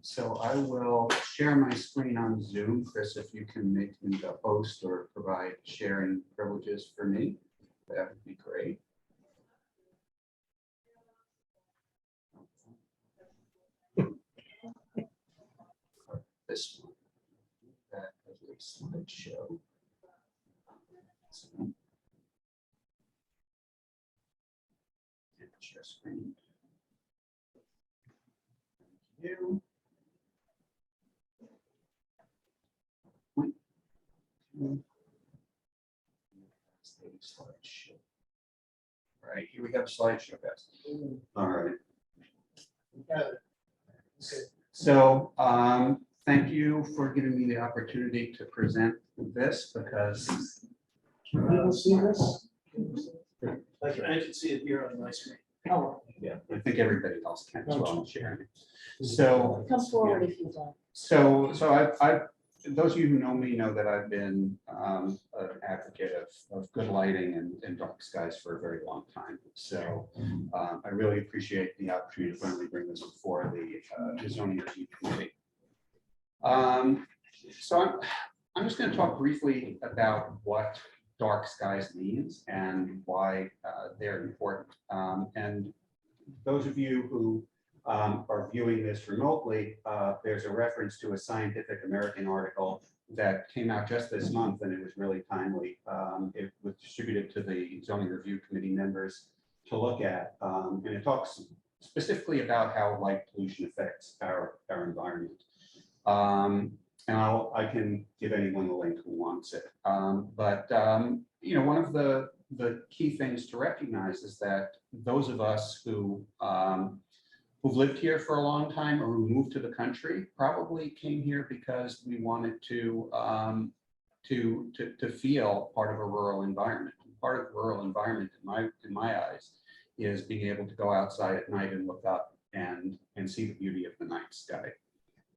So I will share my screen on Zoom. Chris, if you can make me the host or provide sharing privileges for me, that would be great. This one. That is a slideshow. So, and share screen. Thank you. Point two. Slideshow. All right, here we have a slideshow, guys. All right. Okay. So, thank you for giving me the opportunity to present this because. Can people see this? I can see it here on my screen. Oh, Yeah, I think everybody else can as well, sharing it. So, come forward if you'd like. so those of you who know me know that I've been an advocate of good lighting and dark skies for a very long time. So I really appreciate the opportunity to finally bring this before the zoning review committee. So I'm just going to talk briefly about what dark skies means and why they're important. And those of you who are viewing this remotely, there's a reference to a Scientific American article that came out just this month, and it was really timely. It was distributed to the zoning review committee members to look at, and it talks specifically about how light pollution affects our environment. And I can give anyone the link who wants it. But you know, one of the key things to recognize is that those of us who've lived here for a long time or who moved to the country probably came here because we wanted to feel part of a rural environment. Part of the rural environment, in my eyes, is being able to go outside at night and look up and see the beauty of the night sky.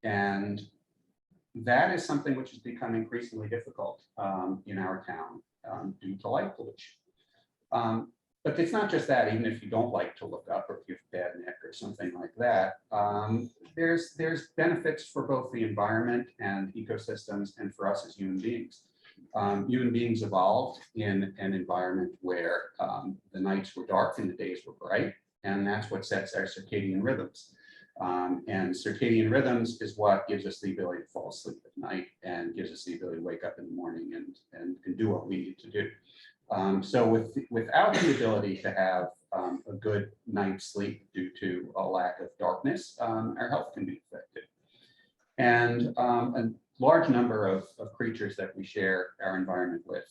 And that is something which has become increasingly difficult in our town due to light pollution. But it's not just that. Even if you don't like to look up, or if you have bad neck or something like that, there's benefits for both the environment and ecosystems, and for us as human beings. Human beings evolved in an environment where the nights were dark and the days were bright, and that's what sets our circadian rhythms. And circadian rhythms is what gives us the ability to fall asleep at night and gives us the ability to wake up in the morning and do what we need to do. So without the ability to have a good night's sleep due to a lack of darkness, our health can be affected. And a large number of creatures that we share our environment with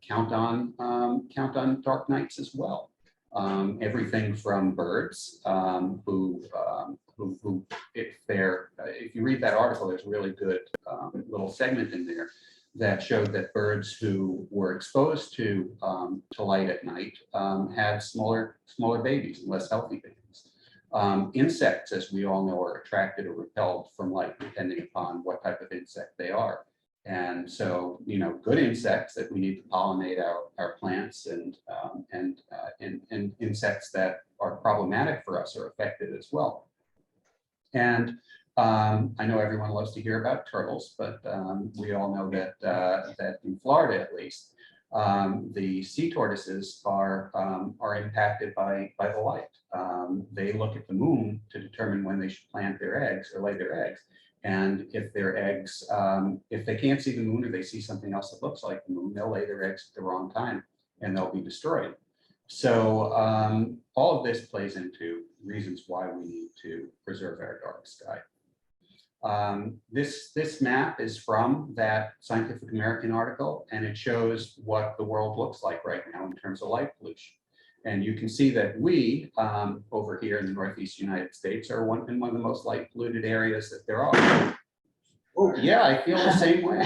count on dark nights as well. Everything from birds who if you read that article, there's a really good little segment in there that showed that birds who were exposed to light at night had smaller babies and less healthy babies. Insects, as we all know, are attracted or repelled from light depending upon what type of insect they are. And so, you know, good insects that we need to pollinate our plants and insects that are problematic for us are affected as well. And I know everyone loves to hear about turtles, but we all know that in Florida, at least, the sea tortoises are impacted by the light. They look at the moon to determine when they should plant their eggs or lay their eggs. And if their eggs, if they can't see the moon or they see something else that looks like the moon, they'll lay their eggs at the wrong time and they'll be destroyed. So all of this plays into reasons why we need to preserve our dark sky. This map is from that Scientific American article, and it shows what the world looks like right now in terms of light pollution. And you can see that we, over here in the Northeast United States, are in one of the most light polluted areas that there are. Oh, yeah, I feel the same way.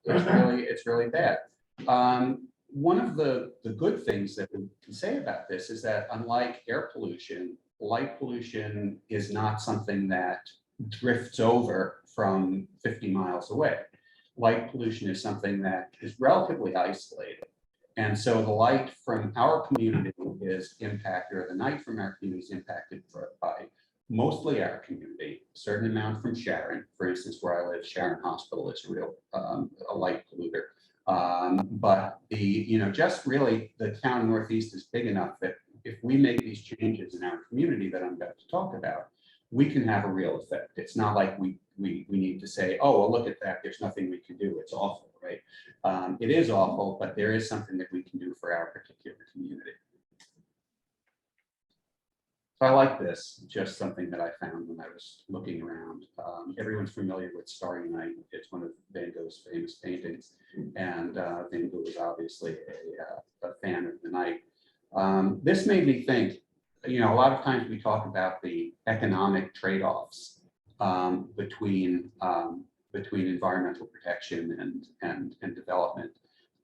It's really bad. one of the good things that we can say about this is that unlike air pollution, light pollution is not something that drifts over from 50 miles away. Light pollution is something that is relatively isolated. And so the light from our community is impacted, or the night from our community is impacted by mostly our community, a certain amount from Sharon. For instance, where I live, Sharon Hospital is a real a light polluter. But just really the town Northeast is big enough that if we make these changes in our community that I'm about to talk about, we can have a real effect. It's not like we need to say, oh, well, look at that, there's nothing we can do, it's awful, right? It is awful, but there is something that we can do for our particular community. So I like this, just something that I found when I was looking around. Everyone's familiar with Starry Night. It's one of Van Gogh's famous paintings. And Van Gogh was obviously a fan of the night. This made me think, a lot of times we talk about the economic trade-offs between environmental protection and development.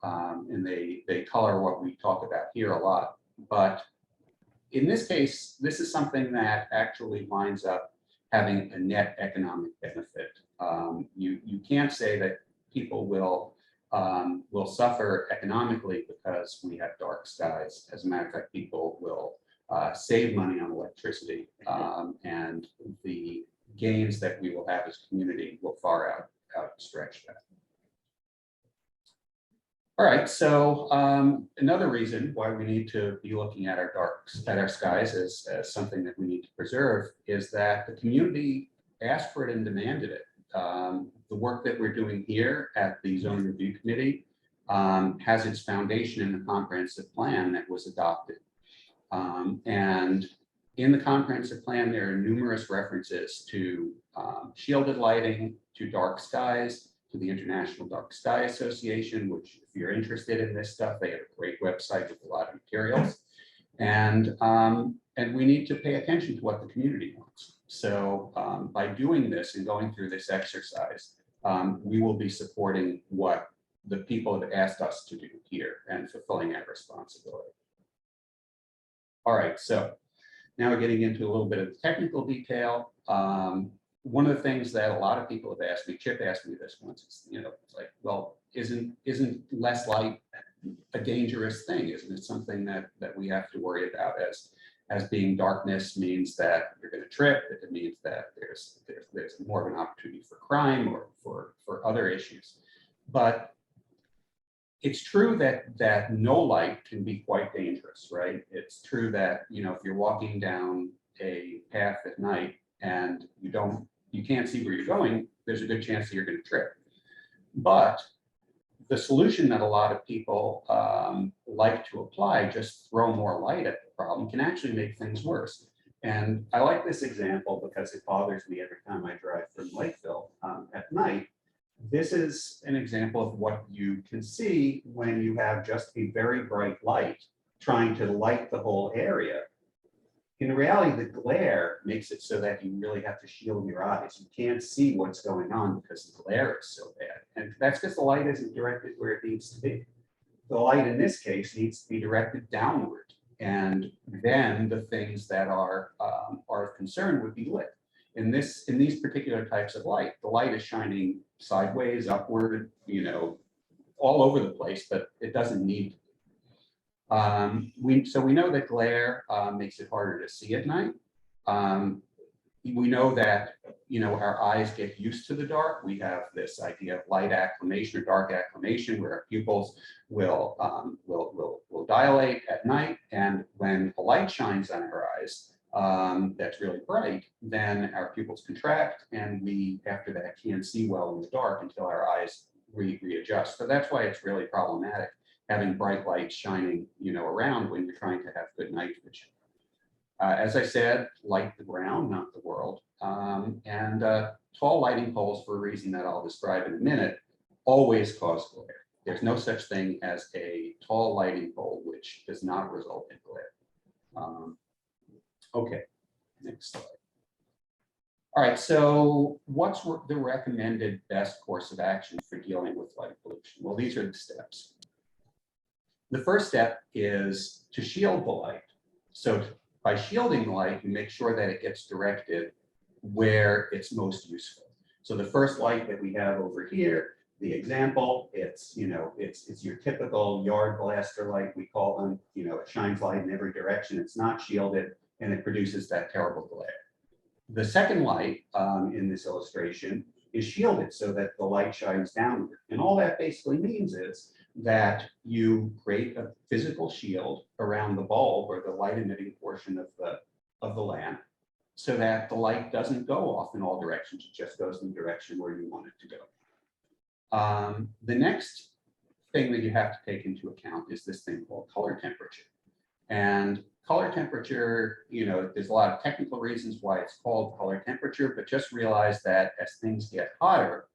And they color what we talk about here a lot. But in this case, this is something that actually winds up having a net economic benefit. You can't say that people will suffer economically because we have dark skies. As a matter of fact, people will save money on electricity, and the gains that we will have as a community will far outstretch that. All right, so another reason why we need to be looking at our skies as something that we need to preserve is that the community asked for it and demanded it. The work that we're doing here at the Zoning Review Committee has its foundation in the comprehensive plan that was adopted. And in the comprehensive plan, there are numerous references to shielded lighting, to dark skies, to the International Dark Sky Association, which if you're interested in this stuff, they have a great website with a lot of materials. And we need to pay attention to what the community wants. So by doing this and going through this exercise, we will be supporting what the people have asked us to do here and fulfilling that responsibility. All right, so now we're getting into a little bit of the technical detail. One of the things that a lot of people have asked me, Chip asked me this once, it's like, well, isn't less light a dangerous thing? Isn't it something that we have to worry about as being darkness means that you're going to trip, it means that there's more of an opportunity for crime or for other issues. But it's true that no light can be quite dangerous, right? It's true that, if you're walking down a path at night and you can't see where you're going, there's a good chance that you're going to trip. But the solution that a lot of people like to apply, just throw more light at the problem, can actually make things worse. And I like this example because it bothers me every time I drive from Lakeville at night. This is an example of what you can see when you have just a very bright light trying to light the whole area. In reality, the glare makes it so that you really have to shield your eyes. You can't see what's going on because the glare is so bad. And that's because the light isn't directed where it needs to be. The light in this case needs to be directed downward. And then the things that are of concern would be lit. In these particular types of light, the light is shining sideways, upward, all over the place, but it doesn't need to. So we know that glare makes it harder to see at night. We know that our eyes get used to the dark. We have this idea of light acclimation or dark acclimation, where our pupils will dilate at night, and when the light shines on our eyes that's really bright, then our pupils contract, and we after that can't see well in the dark until our eyes readjust. So that's why it's really problematic having bright lights shining, around when you're trying to have good night vision. As I said, light the ground, not the world. And tall lighting poles, for a reason that I'll describe in a minute, always cause glare. There's no such thing as a tall lighting pole which does not result in glare. Okay, next slide. All right, so what's the recommended best course of action for dealing with light pollution? Well, these are the steps. The first step is to shield the light. So by shielding the light, you make sure that it gets directed where it's most useful. So the first light that we have over here, the example, it's, you know, it's your typical yard blaster light, we call them, you know, it shines light in every direction, it's not shielded, and it produces that terrible glare. The second light in this illustration is shielded so that the light shines downward. And all that basically means is that you create a physical shield around the bulb or the light emitting portion of the lamp, so that the light doesn't go off in all directions. It just goes in the direction where you want it to go. The next thing that you have to take into account is this thing called color temperature. And color temperature, you know, there's a lot of technical reasons why it's called color temperature, but just realize that as things get hotter,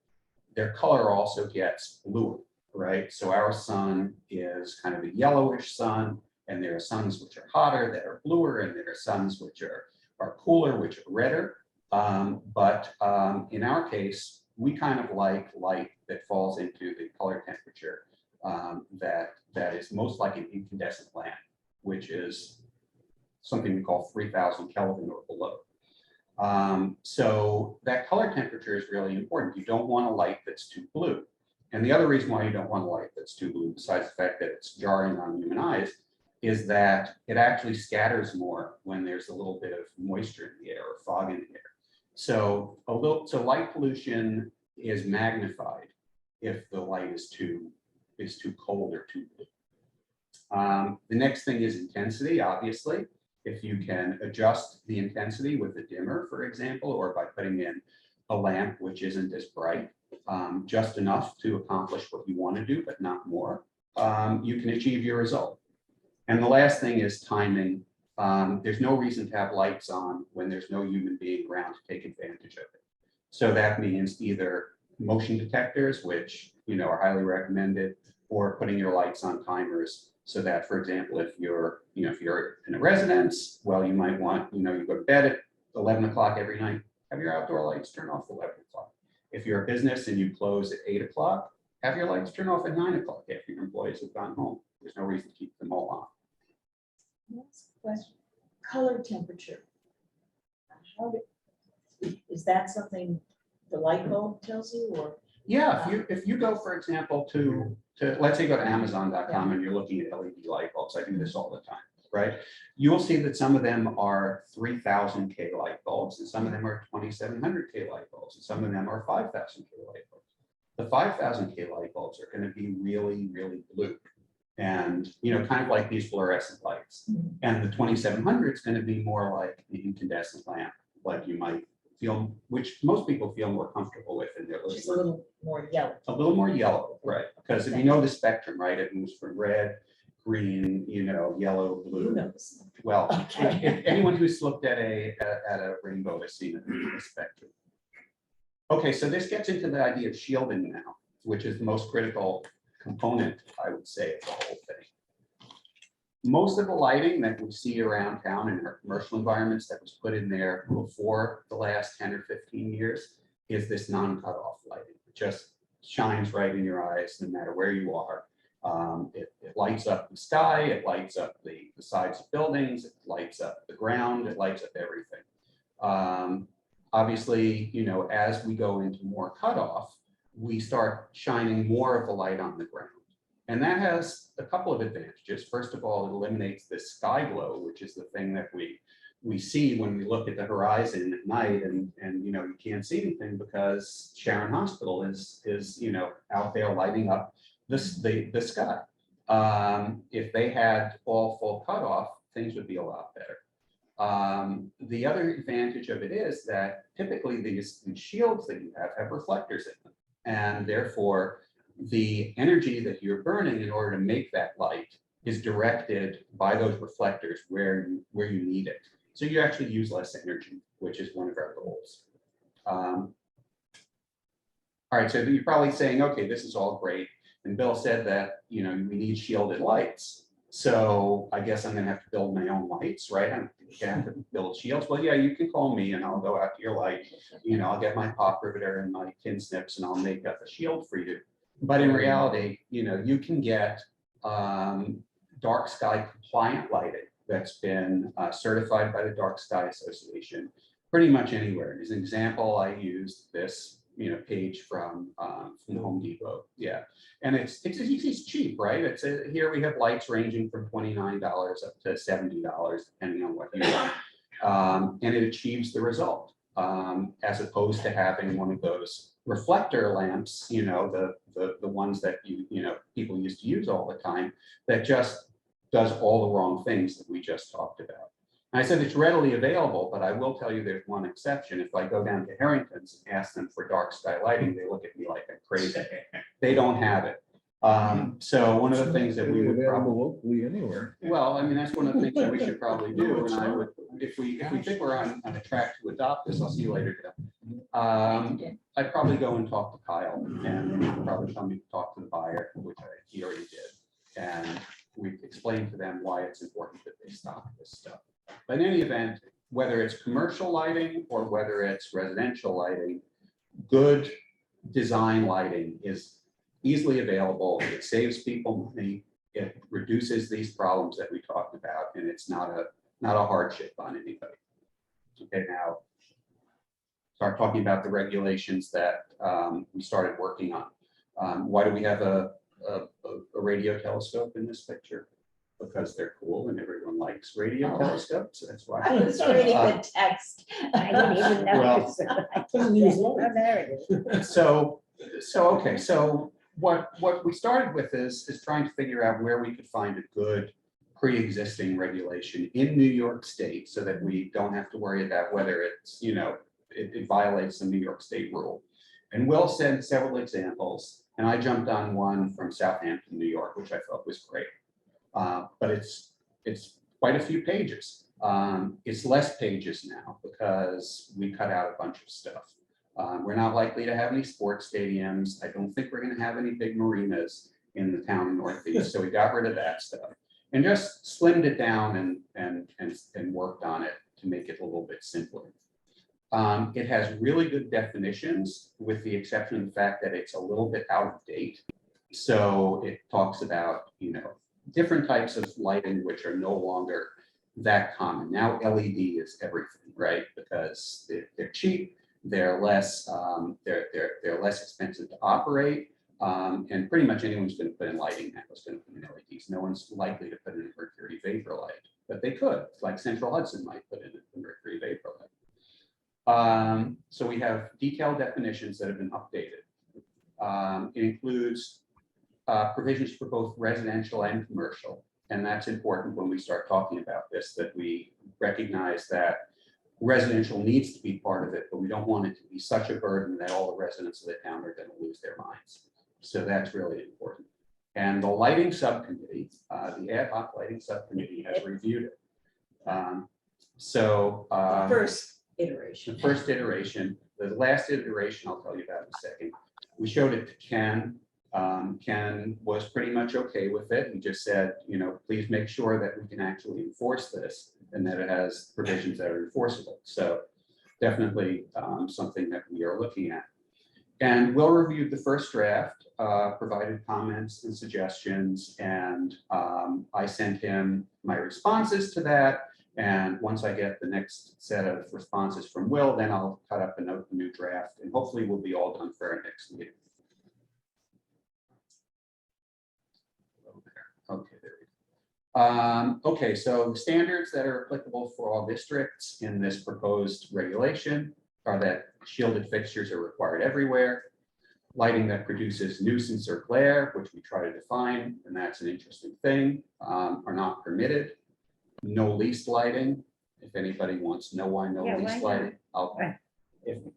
their color also gets bluer, right? So our sun is kind of a yellowish sun, and there are suns which are hotter that are bluer, and there are suns which are cooler, which are redder. But in our case, we kind of like light that falls into the color temperature that is most like an incandescent lamp, which is something we call 3000 Kelvin or below. So that color temperature is really important. You don't want a light that's too blue. And the other reason why you don't want a light that's too blue, besides the fact that it's jarring on human eyes, is that it actually scatters more when there's a little bit of moisture in the air or fog in the air. So light pollution is magnified if the light is too cold or too blue. The next thing is intensity, obviously. If you can adjust the intensity with a dimmer, for example, or by putting in a lamp which isn't as bright, just enough to accomplish what you want to do, but not more, you can achieve your result. And the last thing is timing. There's no reason to have lights on when there's no human being around to take advantage of it. So that means either motion detectors, which, you know, are highly recommended, or putting your lights on timers so that, for example, if you're in a residence, well, you might want, you go to bed at 11 o'clock every night, have your outdoor lights turn off at 11 o'clock. If you're a business and you close at 8 o'clock, have your lights turn off at 9 o'clock after your employees have gone home. There's no reason to keep them all on. Next question, color temperature. Is that something the light bulb tells you, or? Yeah, if you go, for example, to let's say go to Amazon.com and you're looking at LED light bulbs, I do this all the time, right? You will see that some of them are 3000K light bulbs, and some of them are 2700K light bulbs, and some of them are 5000K light bulbs. The 5000K light bulbs are going to be really, really blue, and kind of like these fluorescent lights. And the 2700 is going to be more like the incandescent lamp, like you might feel, which most people feel more comfortable with in their living Just a room. little more yellow. A little more yellow, right? Because if you know the spectrum, right, it moves from red, green, yellow, Who blue. knows? Well, Okay. if anyone who's looked at a rainbow has seen it in the spectrum. Okay, so this gets into the idea of shielding now, which is the most critical component, I would say, of the whole thing. Most of the lighting that we see around town in our commercial environments that was put in there before the last 10 or 15 years is this non-cutoff lighting. It just shines right in your eyes no matter where you are. It lights up the sky, it lights up the sides of buildings, it lights up the ground, it lights up everything. Obviously, as we go into more cutoff, we start shining more of the light on the ground. And that has a couple of advantages. First of all, it eliminates this sky glow, which is the thing that we see when we look at the horizon at night, and you can't see anything because Sharon Hospital is out there lighting up the sky. If they had all full cutoff, things would be a lot better. The other advantage of it is that typically these shields that you have reflectors in them, and therefore the energy that you're burning in order to make that light is directed by those reflectors where you need it. So you actually use less energy, which is one of our goals. All right, so you're probably saying, okay, this is all great. And Bill said that, we need shielded lights. So I guess I'm gonna have to build my own lights, right? I'm gonna have to build shields. Well, yeah, you can call me and I'll go out to your light. I'll get my pop riveter and my tin snips and I'll make up a shield for you. But in reality, you can get dark sky compliant lighting that's been certified by the Dark Sky Association pretty much anywhere. As an example, I used this page from Home Depot. Yeah, and it's cheap, right? Here we have lights ranging from $29 up to $70, depending on what you want, and it achieves the result, as opposed to having one of those reflector lamps, the ones that people used to use all the time, that just does all the wrong things that we just talked about. And I said it's readily available, but I will tell you there's one exception. If I go down to Harrington's and ask them for dark sky lighting, they look at me like I'm crazy. They don't have it. So one of the things that we would probably, locally anywhere. well, I mean, that's one of the things that we should probably do. And I would, if we think we're on a track to adopt this, I'll see you later, Dale. I'd probably go and talk to Kyle, and he'd probably come and talk to the buyer, which he already did. And we explained to them why it's important that they stock this stuff. But in any event, whether it's commercial lighting or whether it's residential lighting, good design lighting is easily available. It saves people money. It reduces these problems that we talked about, and it's not a hardship on anybody. Okay, now start talking about the regulations that we started working on. Why do we have a radio telescope in this picture? Because they're cool and everyone likes radio telescopes. That's why. I was reading the text. I didn't even notice it. Doesn't use Oh, light. there it is. So okay, so what we started with is trying to figure out where we could find a good pre-existing regulation in New York State, so that we don't have to worry about whether it's it violates the New York State rule. And Will sent several examples, and I jumped on one from Southampton, New York, which I thought was great. But it's quite a few pages. It's less pages now because we cut out a bunch of stuff. We're not likely to have any sports stadiums. I don't think we're going to have any big marinas in the town in Northeast. So we got rid of that stuff and just slimmed it down and worked on it to make it a little bit simpler. It has really good definitions, with the exception of the fact that it's a little bit out of date. So it talks about, different types of lighting which are no longer that common. Now LED is everything, right? Because they're cheap, they're less expensive to operate, and pretty much anyone's going to put in lighting now is going to put in LEDs. No one's likely to put in a mercury vapor light, but they could, like Central Hudson might put in a mercury vapor light. So we have detailed definitions that have been updated. It includes provisions for both residential and commercial. And that's important when we start talking about this, that we recognize that residential needs to be part of it, but we don't want it to be such a burden that all the residents of the town are going to lose their minds. So that's really important. And the lighting subcommittee, the ad hoc lighting subcommittee, has reviewed it. The first iteration. The first iteration, the last iteration, I'll tell you about in a second. We showed it to Ken. Ken was pretty much okay with it. He just said, please make sure that we can actually enforce this and that it has provisions that are enforceable. So definitely something that we are looking at. And Will reviewed the first draft, provided comments and suggestions, and I sent him my responses to that. And once I get the next set of responses from Will, then I'll cut up a new draft, and hopefully we'll be all done for our next meeting. Okay, there we go. Okay, so the standards that are applicable for all districts in this proposed regulation are that shielded fixtures are required everywhere. Lighting that produces nuisance or glare, which we try to define, and that's an interesting thing, are not permitted. No leased lighting. If anybody wants to know why no Yeah, why leased not? lighting, Right.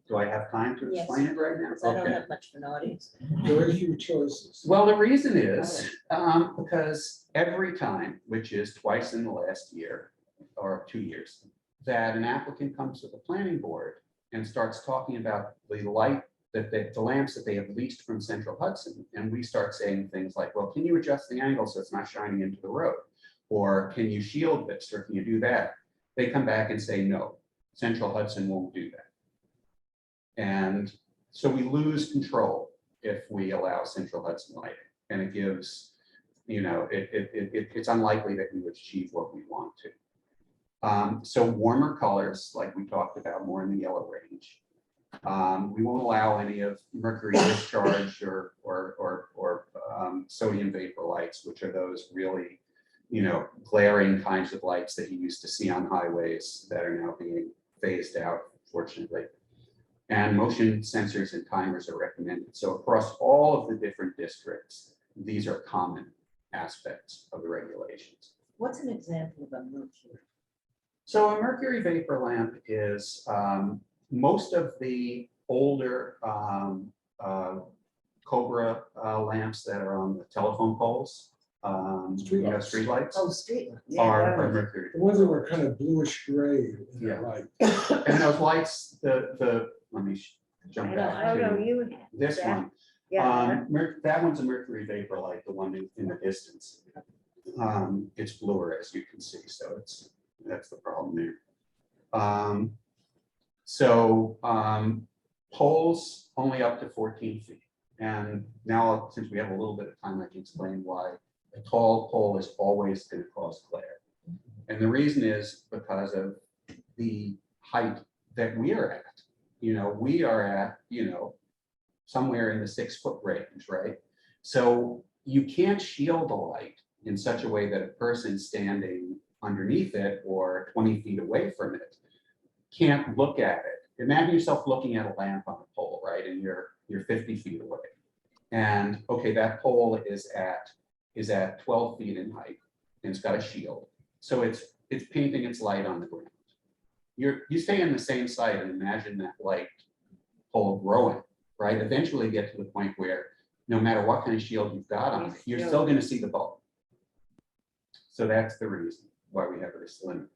do I have time to Yes. explain it right now? Because I don't have much of an audience. Very few choices. Well, the reason is because every time, which is twice in the last year or 2 years, that an applicant comes to the planning board and starts talking about the light that the lamps that they have leased from Central Hudson, and we start saying things like, well, can you adjust the angle so it's not shining into the road? Or can you shield this, or can you do that? They come back and say, no, Central Hudson won't do that. And so we lose control if we allow Central Hudson lighting, and it gives it's unlikely that we would achieve what we want to. So warmer colors, like we talked about, more in the yellow range. We won't allow any of mercury discharge or sodium vapor lights, which are those really, glaring kinds of lights that you used to see on highways that are now being phased out, fortunately. And motion sensors and timers are recommended. So across all of the different districts, these are common aspects of the regulations. What's an example of a mercury? So a mercury vapor lamp is most of the older Cobra lamps that are on the telephone poles, Streetlights. streetlights Oh, street lights. are mercury. The ones that were kind of bluish gray in Yeah. the light. And those lights, let me jump back Oh, no, to you have. this that. one. Yeah, That one's a mercury vapor light, the one in the distance. It's bluer, as you can see, so that's the problem there. Poles only up to 14 feet. And now, since we have a little bit of time, I can explain why a tall pole is always going to cause glare. And the reason is because of the height that we are at. We are at, somewhere in the 6 foot range, right? So you can't shield the light in such a way that a person standing underneath it or 20 feet away from it can't look at it. Imagine yourself looking at a lamp on a pole, right? And you're 50 feet away. And okay, that pole is at 12 feet in height and it's got a shield. So it's painting its light on the ground. You stay in the same site and imagine that light pole growing, right? Eventually get to the point where no matter what kind of shield you've got on it, you're still going to see the bulb. So that's the reason why we have this limit.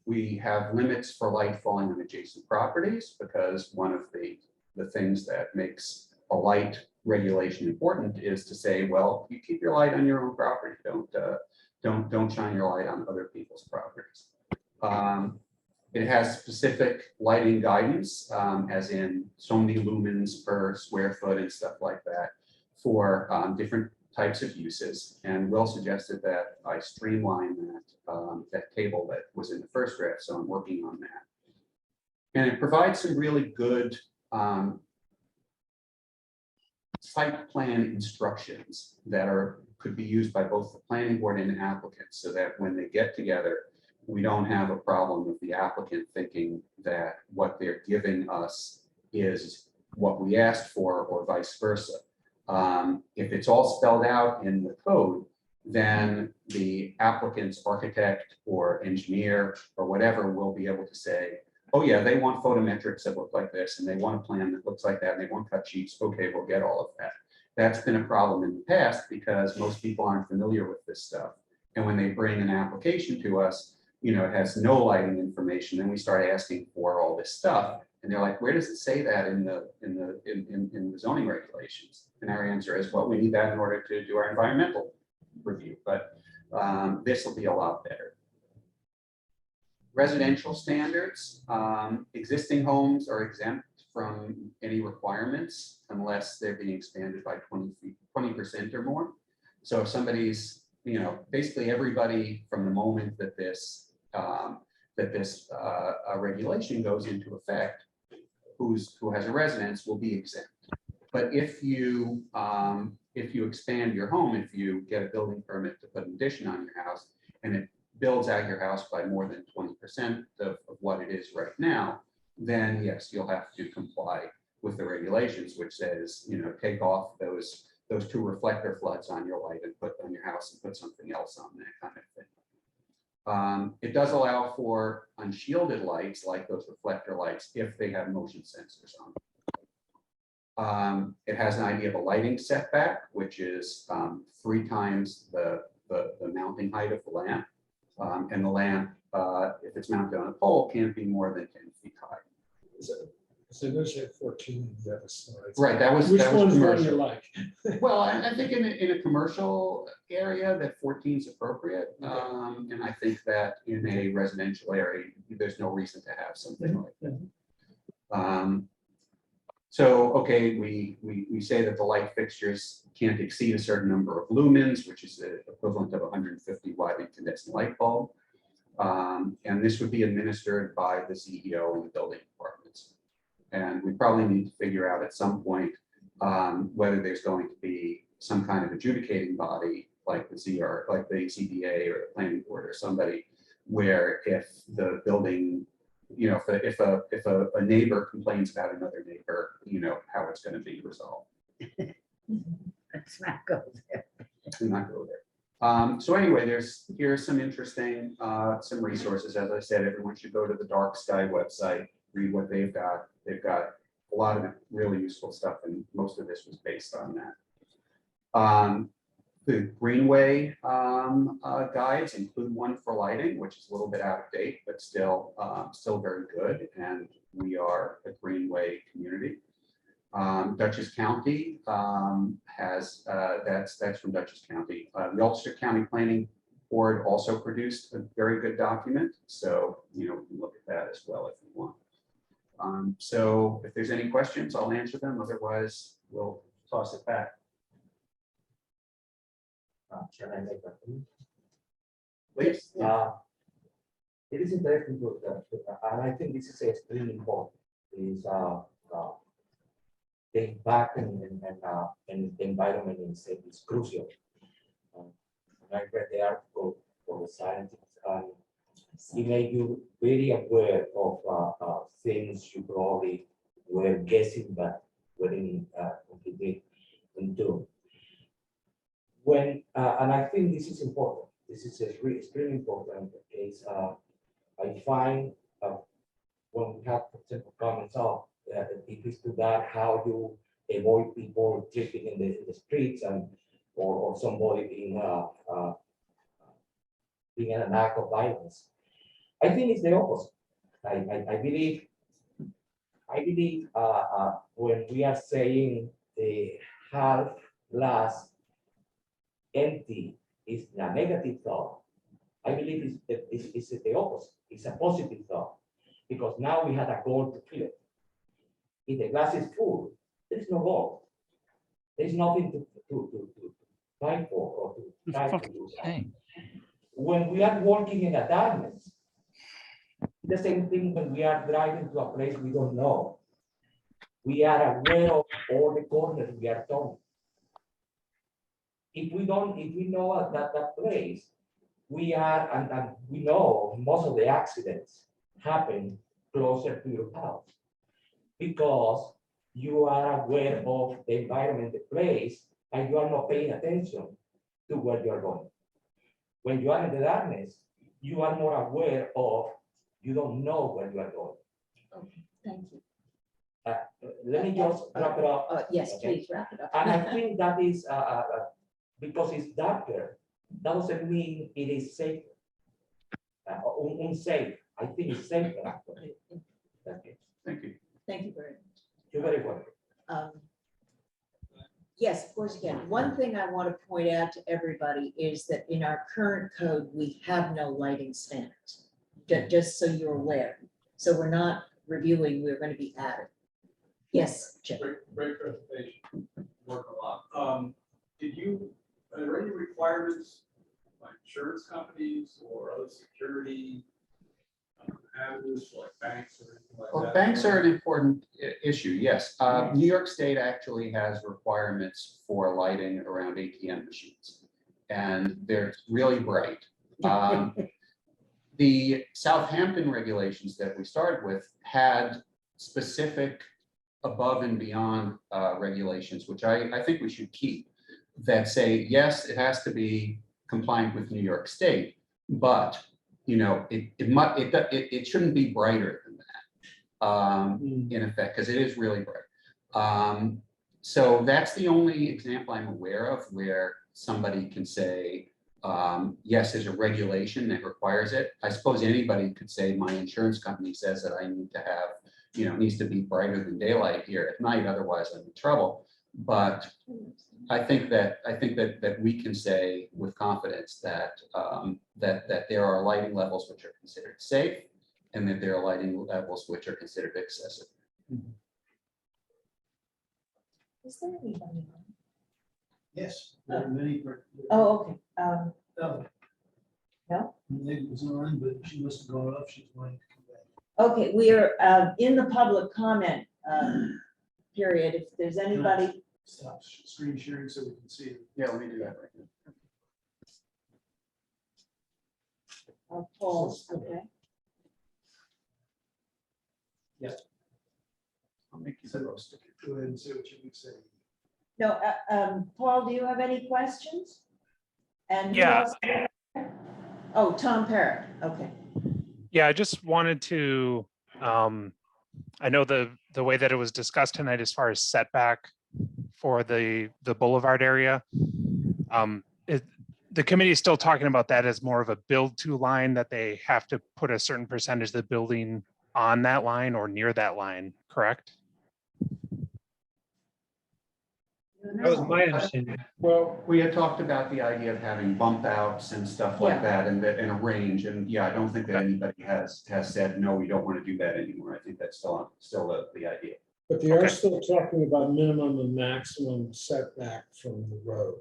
We have limits for light falling on adjacent properties because one of the things that makes a light regulation important is to say, well, you keep your light on your own property. Don't shine your light on other people's properties. It has specific lighting guidance, as in so many lumens per square foot and stuff like that for different types of uses. And Will suggested that I streamline that table that was in the first draft, so I'm working on that. And it provides some really good site plan instructions that could be used by both the planning board and the applicant, so that when they get together, we don't have a problem with the applicant thinking that what they're giving us is what we asked for or vice versa. If it's all spelled out in the code, then the applicant's architect or engineer or whatever will be able to say, oh yeah, they want photometrics that look like this, and they want a plan that looks like that, and they want cut sheets. Okay, we'll get all of that. That's been a problem in the past because most people aren't familiar with this stuff. And when they bring an application to us, it has no lighting information, and we start asking for all this stuff. And they're like, where does it say that in the zoning regulations? And our answer is, well, we need that in order to do our environmental review, but this will be a lot better. Residential standards, existing homes are exempt from any requirements unless they're being expanded by 20% or more. So if somebody's, basically everybody from the moment that this regulation goes into effect, who has a residence will be exempt. But if you expand your home, if you get a building permit to put an addition on your house, and it builds out your house by more than 20% of what it is right now, then yes, you'll have to comply with the regulations, which says, take off those 2 reflector floods on your light and put on your house and put something else on, that kind of thing. It does allow for unshielded lights like those reflector lights if they have motion sensors on. It has an idea of a lighting setback, which is 3 times the mounting height of the lamp. And the lamp, if it's mounted on a pole, can't be more than 10 feet high. So those had 14 in the other slides. Right, that was Which one's one you commercial. like? Well, I think in a commercial area that 14 is appropriate. And I think that in a residential area, there's no reason to have something like that. So, okay, we say that the light fixtures can't exceed a certain number of lumens, which is the equivalent of 150 watt incandescent light bulb. And this would be administered by the CEO and the building departments. And we probably need to figure out at some point whether there's going to be some kind of adjudicating body like the CR, like the CDA or the planning board or somebody, where if the building, you know, if a neighbor complains about another neighbor, you know, how it's going to be resolved. Let's not go there. Do not go there. So anyway, here's some interesting, some resources. As I said, everyone should go to the Dark Sky website, read what they've got. They've got a lot of really useful stuff, and most of this was based on that. The Greenway guides include one for lighting, which is a little bit out of date, but still very good. And we are a Greenway community. Dutchess County has, that's from Dutchess County. The Ulster County Planning Board also produced a very good document. So, you know, we can look at that as well if you want. So if there's any questions, I'll answer them. Otherwise, we'll toss it back. Can I make a comment? Please. It is interesting to, and I think this is extremely important, is the impact and the environment is crucial. I read the article for the scientists, and it made you very aware of things you probably were guessing but weren't completely into. When and I think this is important. This is extremely important. Is I find when we have potential comments of it is to that how you avoid people tripping in the streets and or somebody being an act of violence. I think it's the opposite. I believe when we are saying the half glass empty is a negative thought, I believe it's the opposite. It's a positive thought because now we had a goal to fill it. If the glass is full, there is no goal. There's nothing to fight for or to try to do. When we are working in a darkness, the same thing when we are driving to a place we don't know. We are aware of all the corners we are turning. If we know that place, we are, and we know most of the accidents happen closer to your house because you are aware of the environment, the place, and you are not paying attention to where you are going. When you are in the darkness, you are more aware of, you don't know where you are going. Okay, thank you. Let me just wrap it up. Yes, Okay. please wrap it up. And I think that is because it's darker, that doesn't mean it is safe. Unsafe. I think it's safer actually. Okay. Thank you. Thank you very much. You're very welcome. Yes, of course, again, one thing I want to point out to everybody is that in our current code, we have no lighting standards. Just so you're aware. So we're not reviewing, we're going to be added. Yes, Chip. Great presentation. Work a lot. Are there any requirements by insurance companies or other security avenues like banks or anything like that? Well, banks are an important issue, yes. New York State actually has requirements for lighting around ATM machines, and they're really bright. The Southampton regulations that we started with had specific above and beyond regulations, which I think we should keep, that say, yes, it has to be compliant with New York State, but you know, it shouldn't be brighter than that, in effect, because it is really bright. So that's the only example I'm aware of where somebody can say, yes, there's a regulation that requires it. I suppose anybody could say my insurance company says that I need to have, you know, needs to be brighter than daylight here at night, otherwise I'm in trouble. But I think that we can say with confidence that that there are lighting levels which are considered safe, and that there are lighting levels which are considered excessive. Is there anybody on? Yes, there are many. Oh, okay. No. No? Meg was on, but she must have gone off. She's wanting to come back. Okay, we are in the public comment period. If there's anybody, Stop screen sharing so we can see it. Yeah, let me do that right now. Paul, okay. I'll make you the most. Go ahead and say what you would say. No, Paul, do you have any questions? And who Yeah. else? Oh, Tom Parrott, okay. Yeah, I just wanted to, I know the way that it was discussed tonight as far as setback for the boulevard area. The committee is still talking about that as more of a build to line, that they have to put a certain percentage of the building on that line or near that line, correct? That was my understanding. Well, We had talked about the idea of having bump outs and stuff Yeah. like that and that in a range. And yeah, I don't think that anybody has said, no, we don't want to do that anymore. I think that's still the idea. but they are Okay. still talking about minimum and maximum setback from the road.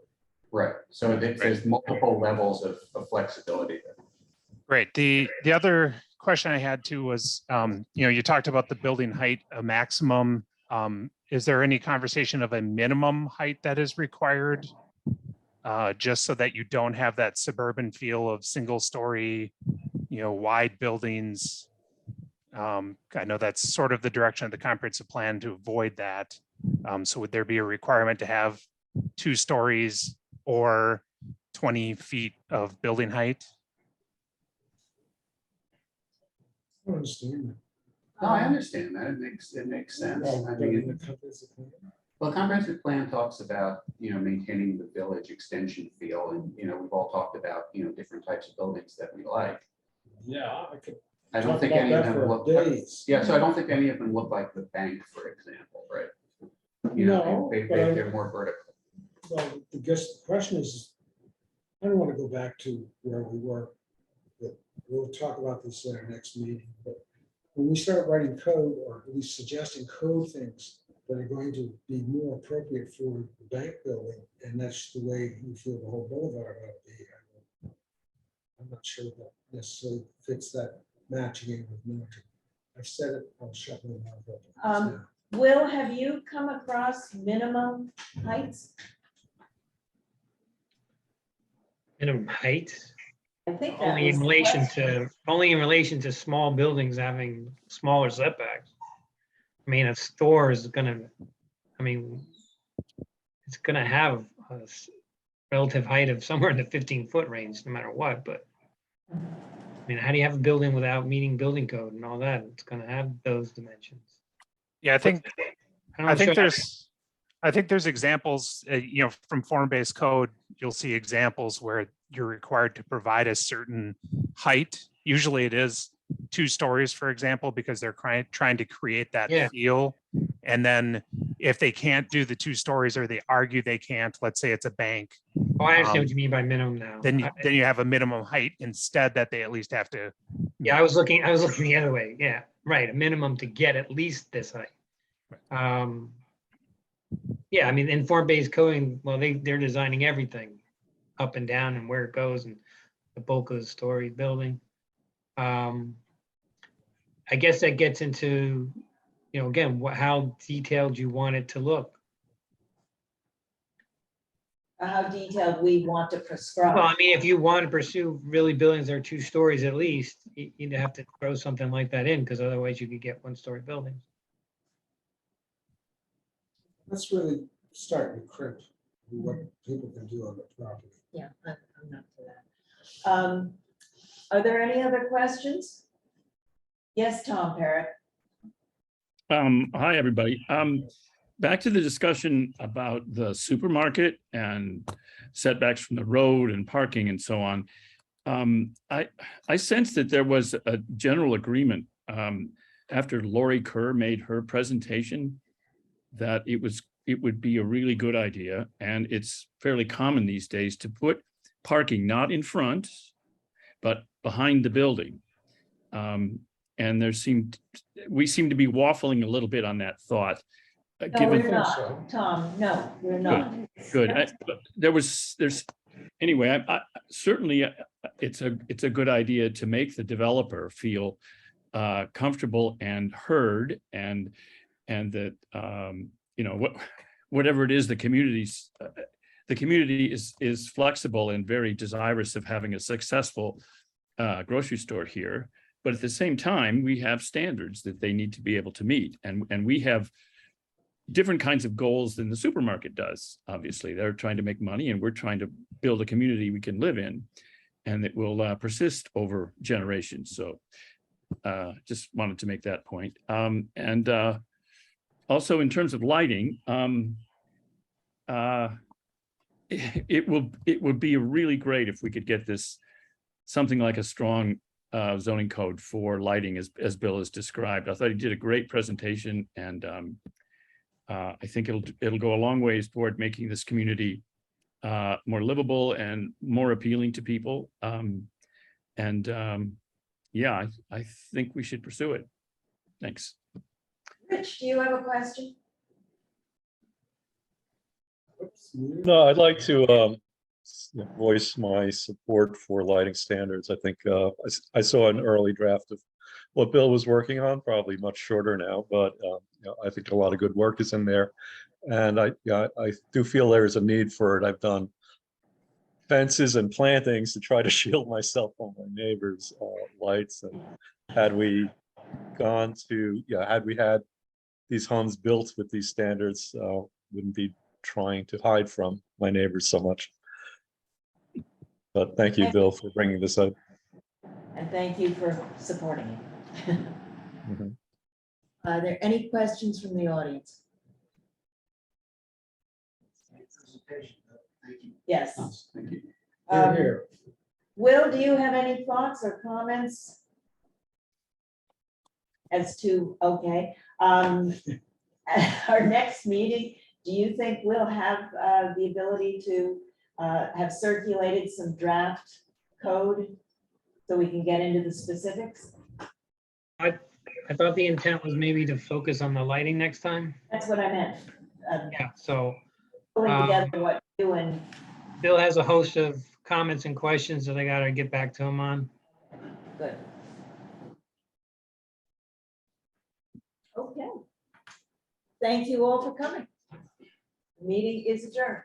Right. So there's multiple levels of flexibility there. Great. The other question I had too was, you talked about the building height, a maximum. Is there any conversation of a minimum height that is required? Just so that you don't have that suburban feel of single story, wide buildings. I know that's sort of the direction of the comprehensive plan to avoid that. So would there be a requirement to have 2 stories or 20 feet of building height? I don't understand that. No, I understand that. It makes sense. Well, I but in mean, the comprehensive plan. well, comprehensive plan talks about, maintaining the village extension feel and, we've all talked about, different types of buildings that we like. Yeah, I could I don't talk think about any of that them for look like, days. yeah, so I don't think any of them look like the bank, for example, right? No, but I- They're more vertical. Well, I guess the question is, I don't want to go back to where we were, but we'll talk about this at our next meeting, but when we start writing code, or at least suggesting code things that are going to be more appropriate for the bank building, and that's the way you feel the whole boulevard ought to be, I'm not sure that necessarily fits that matching in with military. I've said it, I'll shut my mouth up. Will, have you come across minimum heights? Minimum height, I think that only was in the relation question. to small buildings having smaller setbacks. I mean, a store is it's gonna have a relative height of somewhere in the 15-foot range, no matter what, but I mean, how do you have a building without meeting building code and all that? It's gonna have those dimensions. Yeah, I think I'm sure- there's examples, from form-based code, you'll see examples where you're required to provide a certain height. Usually it is 2 stories, for example, because they're trying to create that Yeah. feel. And then if they can't do the 2 stories or they argue they can't, let's say it's a bank, Oh, I understand what you mean by minimum now. then you have a minimum height instead that they at least have to. Yeah, I was looking the other way. Yeah, right. A minimum to get at least this height. Yeah, I mean, in form-based coding, well, they're designing everything up and down and where it goes and the bulk of the story building. I guess that gets into, again, how detailed you want it to look. How detailed we want to Well, prescribe. I mean, if you want to pursue really buildings that are 2 stories at least, you'd have to throw something like that in, because otherwise you could get 1-story buildings. That's really starting to crimp what people can do on the property. Yeah, I'm not for that. Are there any other questions? Yes, Tom Parrott. Hi, everybody. Back to the discussion about the supermarket and setbacks from the road and parking and so on. I sensed that there was a general agreement after Lori Kerr made her presentation that it would be a really good idea, and it's fairly common these days to put parking not in front, but behind the building. And we seem to be waffling a little bit on that thought. No, given. we're not, Tom, no, we're not. Good. But there's, anyway, certainly it's a good idea to make the developer feel comfortable and heard and that, whatever it is, the community is flexible and very desirous of having a successful grocery store here. But at the same time, we have standards that they need to be able to meet. And we have different kinds of goals than the supermarket does. Obviously, they're trying to make money and we're trying to build a community we can live in and that will persist over generations. So just wanted to make that point. And also in terms of lighting, it would be really great if we could get this, something like a strong zoning code for lighting as Bill has described. I thought he did a great presentation and I think it'll go a long ways toward making this community more livable and more appealing to people. Yeah, I think we should pursue it. Thanks. Rich, do you have a question? No, I'd like to voice my support for lighting standards. I think I saw an early draft of what Bill was working on, probably much shorter now, but I think a lot of good work is in there. And I do feel there is a need for it. I've done fences and plantings to try to shield myself from my neighbors' lights. And had we gone to, had we had these homes built with these standards, wouldn't be trying to hide from my neighbors so much. But thank you, Bill, for bringing this up. And thank you for supporting it. Mhm. Are there any questions from the audience? Yes. Thank you. Here. Will, do you have any thoughts or comments? As to, okay, our next meeting, do you think we'll have the ability to have circulated some draft code so we can get into the specifics? I thought the intent was maybe to focus on the lighting next time. That's what I meant. Yeah, so Pulling together what you do and Bill has a host of comments and questions that I gotta get back to him on. good. Okay. Thank you all for coming. The meeting is adjourned.